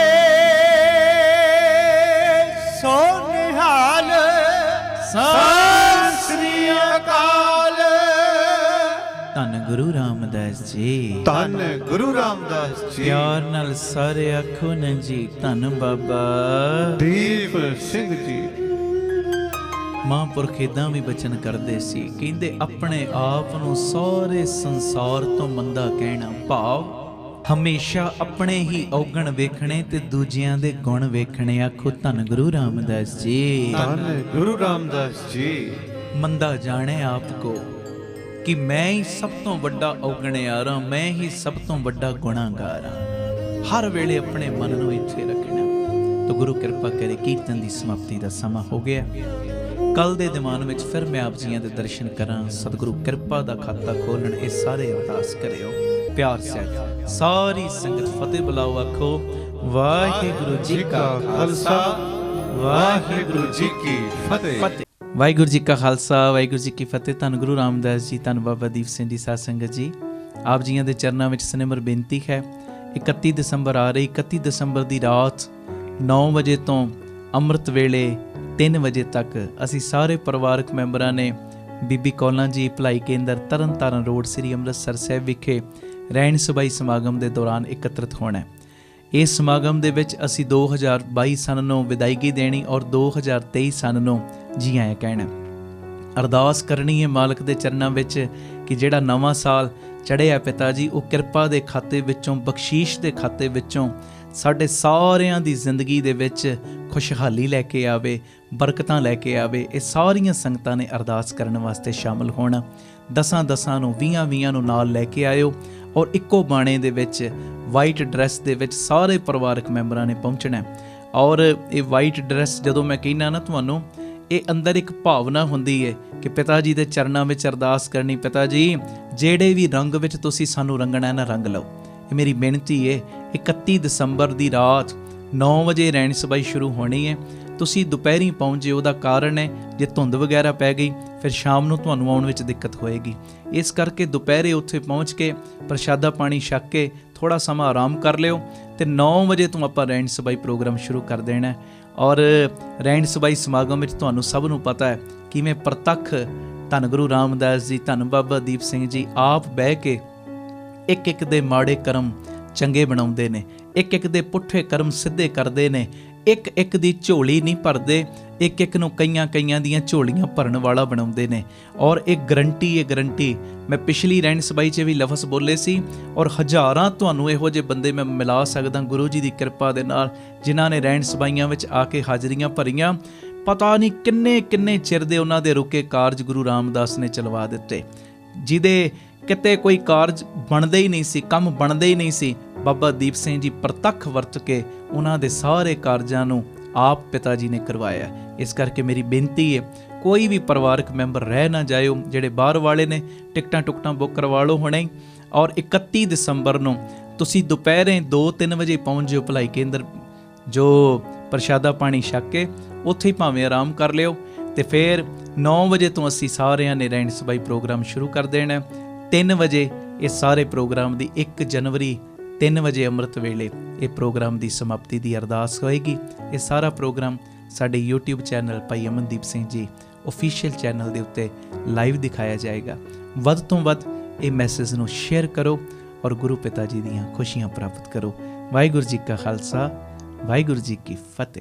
ਸੋ ਨਿਹਾਲ ਸਤਿ ਸ੍ਰੀ ਅਕਾਲ। ਧੰਨ ਗੁਰੂ ਰਾਮਦਾਸ ਜੀ, ਧੰਨ ਗੁਰੂ ਰਾਮਦਾਸ ਜੀ। ਪਿਆਰ ਨਾਲ ਸਾਰੇ ਆਖੋ ਨਾ ਜੀ, ਧੰਨ ਬਾਬਾ ਦੀਪ ਸਿੰਘ ਜੀ। ਮਹਾਂਪੁਰਖ ਏਦਾਂ ਵੀ ਬਚਨ ਕਰਦੇ ਸੀ, ਕਹਿੰਦੇ ਆਪਣੇ ਆਪ ਨੂੰ ਸਾਰੇ ਸੰਸਾਰ ਤੋਂ ਮੰਦਾ ਕਹਿਣਾ, ਭਾਵ ਹਮੇਸ਼ਾ ਆਪਣੇ ਹੀ ਔਗਣ ਵੇਖਣੇ ਤੇ ਦੂਜਿਆਂ ਦੇ ਗੁਣ ਵੇਖਣੇ। ਆਖੋ ਧੰਨ ਗੁਰੂ ਰਾਮਦਾਸ ਜੀ, ਧੰਨ ਗੁਰੂ ਰਾਮਦਾਸ ਜੀ। ਮੰਦਾ ਜਾਣੇ ਆਪ ਕੋ ਕਿ ਮੈਂ ਹੀ ਸਭ ਤੋਂ ਵੱਡਾ ਔਗਣਿਆਰ ਹਾਂ, ਮੈਂ ਹੀ ਸਭ ਤੋਂ ਵੱਡਾ ਗੁਨਾਹਗਾਰ ਹਾਂ। ਹਰ ਵੇਲੇ ਆਪਣੇ ਮਨ ਨੂੰ ਇੱਥੇ ਰੱਖਣਾ। ਤਾਂ ਗੁਰੂ ਕਿਰਪਾ ਕਰੇ, ਕੀਰਤਨ ਦੀ ਸਮਾਪਤੀ ਦਾ ਸਮਾਂ ਹੋ ਗਿਆ। ਕੱਲ ਦੇ ਦੀਵਾਨ ਵਿੱਚ ਫਿਰ ਮੈਂ ਆਪ ਜੀਆਂ ਦੇ ਦਰਸ਼ਨ ਕਰਾਂ, ਸਤਿਗੁਰੂ ਕਿਰਪਾ ਦਾ ਖਾਤਾ ਖੋਲਣ। ਇਹ ਸਾਰੇ ਅਰਦਾਸ ਕਰਿਓ ਪਿਆਰ ਸਹਿਤ। ਸਾਰੀ ਸੰਗਤ ਫਤਿਹ ਬੁਲਾਓ, ਆਖੋ ਵਾਹਿਗੁਰੂ ਜੀ ਕਾ ਖਾਲਸਾ ਵਾਹਿਗੁਰੂ ਜੀ ਕੀ ਫਤਿਹ। ਵਾਹਿਗੁਰੂ ਜੀ ਕਾ ਖਾਲਸਾ ਵਾਹਿਗੁਰੂ ਜੀ ਕੀ ਫਤਿਹ। ਧੰਨ ਗੁਰੂ ਰਾਮਦਾਸ ਜੀ, ਧੰਨ ਬਾਬਾ ਦੀਪ ਸਿੰਘ ਜੀ ਸਾਧ ਸੰਗਤ ਜੀ, ਆਪ ਜੀਆਂ ਦੇ ਚਰਨਾਂ ਵਿੱਚ ਸਨਿਮਰ ਬੇਨਤੀ ਹੈ। 31 ਦਸੰਬਰ ਆ ਰਹੀ। 31 ਦਸੰਬਰ ਦੀ ਰਾਤ 9 ਵਜੇ ਤੋਂ ਅੰਮ੍ਰਿਤ ਵੇਲੇ 3 ਵਜੇ ਤੱਕ ਅਸੀਂ ਸਾਰੇ ਪਰਿਵਾਰਕ ਮੈਂਬਰਾਂ ਨੇ ਬੀਬੀ ਕੌਲਾਂ ਜੀ ਭਲਾਈ ਕੇਂਦਰ ਤਰਨਤਾਰਨ ਰੋਡ ਸ੍ਰੀ ਅੰਮ੍ਰਿਤਸਰ ਸਾਹਿਬ ਵਿਖੇ ਰਹਿਣ ਸਬਾਈ ਸਮਾਗਮ ਦੇ ਦੌਰਾਨ ਇਕੱਤਰਿਤ ਹੋਣਾ ਹੈ। ਇਸ ਸਮਾਗਮ ਦੇ ਵਿੱਚ ਅਸੀਂ 2022 ਸਨ ਨੂੰ ਵਿਦਾਇਗੀ ਦੇਣੀ ਔਰ 2023 ਸਨ ਨੂੰ ਜੀ ਆਇਆਂ ਕਹਿਣਾ। ਅਰਦਾਸ ਕਰਨੀ ਹੈ ਮਾਲਕ ਦੇ ਚਰਨਾਂ ਵਿੱਚ ਕਿ ਜਿਹੜਾ ਨਵਾਂ ਸਾਲ ਚੜ੍ਹਿਆ ਪਿਤਾ ਜੀ, ਉਹ ਕਿਰਪਾ ਦੇ ਖਾਤੇ ਵਿੱਚੋਂ, ਬਖਸ਼ੀਸ਼ ਦੇ ਖਾਤੇ ਵਿੱਚੋਂ ਸਾਡੇ ਸਾਰਿਆਂ ਦੀ ਜ਼ਿੰਦਗੀ ਦੇ ਵਿੱਚ ਖੁਸ਼ਹਾਲੀ ਲੈ ਕੇ ਆਵੇ, ਬਰਕਤਾਂ ਲੈ ਕੇ ਆਵੇ। ਇਹ ਸਾਰੀਆਂ ਸੰਗਤਾਂ ਨੇ ਅਰਦਾਸ ਕਰਨ ਵਾਸਤੇ ਸ਼ਾਮਲ ਹੋਣਾ। 10 ਨੂੰ 20 ਨੂੰ ਨਾਲ ਲੈ ਕੇ ਆਇਓ ਔਰ ਇੱਕੋ ਬਾਣੇ ਦੇ ਵਿੱਚ ਵਾਈਟ ਡਰੈਸ ਦੇ ਵਿੱਚ ਸਾਰੇ ਪਰਿਵਾਰਕ ਮੈਂਬਰਾਂ ਨੇ ਪਹੁੰਚਣਾ। ਔਰ ਇਹ ਵਾਈਟ ਡਰੈਸ ਜਦੋਂ ਮੈਂ ਕਹਿੰਦਾ ਨਾ ਤੁਹਾਨੂੰ, ਇਹ ਅੰਦਰ ਇੱਕ ਭਾਵਨਾ ਹੁੰਦੀ ਹੈ ਕਿ ਪਿਤਾ ਜੀ ਦੇ ਚਰਨਾਂ ਵਿੱਚ ਅਰਦਾਸ ਕਰਨੀ, ਪਿਤਾ ਜੀ ਜਿਹੜੇ ਵੀ ਰੰਗ ਵਿੱਚ ਤੁਸੀਂ ਸਾਨੂੰ ਰੰਗਣਾ ਨਾ ਰੰਗ ਲਓ। ਇਹ ਮੇਰੀ ਬੇਨਤੀ ਹੈ। 31 ਦਸੰਬਰ ਦੀ ਰਾਤ 9 ਵਜੇ ਰਹਿਣ ਸਬਾਈ ਸ਼ੁਰੂ ਹੋਣੀ ਹੈ। ਤੁਸੀਂ ਦੁਪਹਿਰੀ ਪਹੁੰਚ ਜਿਓ। ਉਹਦਾ ਕਾਰਨ ਹੈ, ਜੇ ਧੁੰਦ ਵਗੈਰਾ ਪੈ ਗਈ ਫਿਰ ਸ਼ਾਮ ਨੂੰ ਤੁਹਾਨੂੰ ਆਉਣ ਵਿੱਚ ਦਿੱਕਤ ਹੋਏਗੀ। ਇਸ ਕਰਕੇ ਦੁਪਹਿਰੇ ਉੱਥੇ ਪਹੁੰਚ ਕੇ ਪ੍ਰਸ਼ਾਦਾ ਪਾਣੀ ਛਕ ਕੇ ਥੋੜ੍ਹਾ ਸਮਾਂ ਆਰਾਮ ਕਰ ਲਿਓ ਅਤੇ 9 ਵਜੇ ਤੋਂ ਆਪਾਂ ਰਹਿਣ ਸਬਾਈ ਪ੍ਰੋਗਰਾਮ ਸ਼ੁਰੂ ਕਰ ਦੇਣਾ। ਔਰ ਰਹਿਣ ਸਬਾਈ ਸਮਾਗਮ ਵਿੱਚ ਤੁਹਾਨੂੰ ਸਭ ਨੂੰ ਪਤਾ ਹੈ ਕਿਵੇਂ ਪ੍ਰਤੱਖ ਧੰਨ ਗੁਰੂ ਰਾਮਦਾਸ ਜੀ, ਧੰਨ ਬਾਬਾ ਦੀਪ ਸਿੰਘ ਜੀ ਆਪ ਬਹਿ ਕੇ ਇੱਕ ਇੱਕ ਦੇ ਮਾੜੇ ਕਰਮ ਚੰਗੇ ਬਣਾਉਂਦੇ ਨੇ, ਇੱਕ ਇੱਕ ਦੇ ਪੁੱਠੇ ਕਰਮ ਸਿੱਧੇ ਕਰਦੇ ਨੇ, ਇੱਕ ਇੱਕ ਦੀ ਝੋਲੀ ਨਹੀਂ ਭਰਦੇ, ਇੱਕ ਇੱਕ ਨੂੰ ਕਈਆਂ ਦੀਆਂ ਝੋਲੀਆਂ ਭਰਨ ਵਾਲਾ ਬਣਾਉਂਦੇ ਨੇ। ਔਰ ਇਹ ਗਰੰਟੀ ਮੈਂ ਪਿਛਲੀ ਰਹਿਣ ਸਬਾਈ 'ਚ ਵੀ ਲਫ਼ਜ਼ ਬੋਲੇ ਸੀ ਔਰ ਹਜ਼ਾਰਾਂ ਤੁਹਾਨੂੰ ਇਹੋ ਜਿਹੇ ਬੰਦੇ ਮੈਂ ਮਿਲਾ ਸਕਦਾ ਗੁਰੂ ਜੀ ਦੀ ਕਿਰਪਾ ਦੇ ਨਾਲ, ਜਿਨ੍ਹਾਂ ਨੇ ਰਹਿਣ ਸਬਾਈਆਂ ਵਿੱਚ ਆ ਕੇ ਹਾਜ਼ਰੀਆਂ ਭਰੀਆਂ। ਪਤਾ ਨਹੀਂ ਕਿੰਨੇ ਚਿਰ ਦੇ ਉਹਨਾਂ ਦੇ ਰੁਕੇ ਕਾਰਜ ਗੁਰੂ ਰਾਮਦਾਸ ਨੇ ਚਲਵਾ ਦਿੱਤੇ, ਜਿਹਦੇ ਕਿਤੇ ਕੋਈ ਕਾਰਜ ਬਣਦੇ ਹੀ ਨਹੀਂ ਸੀ, ਕੰਮ ਬਣਦੇ ਹੀ ਨਹੀਂ ਸੀ। ਬਾਬਾ ਦੀਪ ਸਿੰਘ ਜੀ ਪ੍ਰਤੱਖ ਵਰਤ ਕੇ ਉਹਨਾਂ ਦੇ ਸਾਰੇ ਕਾਰਜਾਂ ਨੂੰ ਆਪ ਪਿਤਾ ਜੀ ਨੇ ਕਰਵਾਇਆ। ਇਸ ਕਰਕੇ ਮੇਰੀ ਬੇਨਤੀ ਹੈ, ਕੋਈ ਵੀ ਪਰਿਵਾਰਕ ਮੈਂਬਰ ਰਹਿ ਨਾ ਜਾਇਓ। ਜਿਹੜੇ ਬਾਹਰ ਵਾਲੇ ਨੇ ਟਿਕਟਾਂ ਬੁੱਕ ਕਰਵਾ ਲਓ ਹੁਣੇ। ਔਰ 31 ਦਸੰਬਰ ਨੂੰ ਤੁਸੀਂ ਦੁਪਹਿਰੇ 2-3 ਵਜੇ ਪਹੁੰਚ ਜਿਓ ਭਲਾਈ ਕੇਂਦਰ, ਜੋ ਪ੍ਰਸ਼ਾਦਾ ਪਾਣੀ ਛਕ ਕੇ ਉੱਥੇ ਹੀ ਭਾਵੇਂ ਆਰਾਮ ਕਰ ਲਿਓ। ਅਤੇ ਫਿਰ 9 ਵਜੇ ਤੋਂ ਅਸੀਂ ਸਾਰਿਆਂ ਨੇ ਰਹਿਣ ਸਬਾਈ ਪ੍ਰੋਗਰਾਮ ਸ਼ੁਰੂ ਕਰ ਦੇਣਾ। 3 ਵਜੇ ਇਹ ਸਾਰੇ ਪ੍ਰੋਗਰਾਮ ਦੀ 1 ਜਨਵਰੀ 3 ਵਜੇ ਅੰਮ੍ਰਿਤ ਵੇਲੇ ਇਹ ਪ੍ਰੋਗਰਾਮ ਦੀ ਸਮਾਪਤੀ ਦੀ ਅਰਦਾਸ ਹੋਏਗੀ। ਇਹ ਸਾਰਾ ਪ੍ਰੋਗਰਾਮ ਸਾਡੇ YouTube ਚੈਨਲ ਭਾਈ ਅਮਨਦੀਪ ਸਿੰਘ ਜੀ ਓਫੀਸ਼ੀਅਲ ਚੈਨਲ ਦੇ ਉੱਤੇ ਲਾਈਵ ਦਿਖਾਇਆ ਜਾਏਗਾ। ਵੱਧ ਤੋਂ ਵੱਧ ਇਹ ਮੈਸੇਜ ਨੂੰ ਸ਼ੇਅਰ ਕਰੋ ਔਰ ਗੁਰੂ ਪਿਤਾ ਜੀ ਦੀਆਂ ਖੁਸ਼ੀਆਂ ਪ੍ਰਾਪਤ ਕਰੋ। ਵਾਹਿਗੁਰੂ ਜੀ ਕਾ ਖਾਲਸਾ ਵਾਹਿਗੁਰੂ ਜੀ ਕੀ ਫਤਿਹ।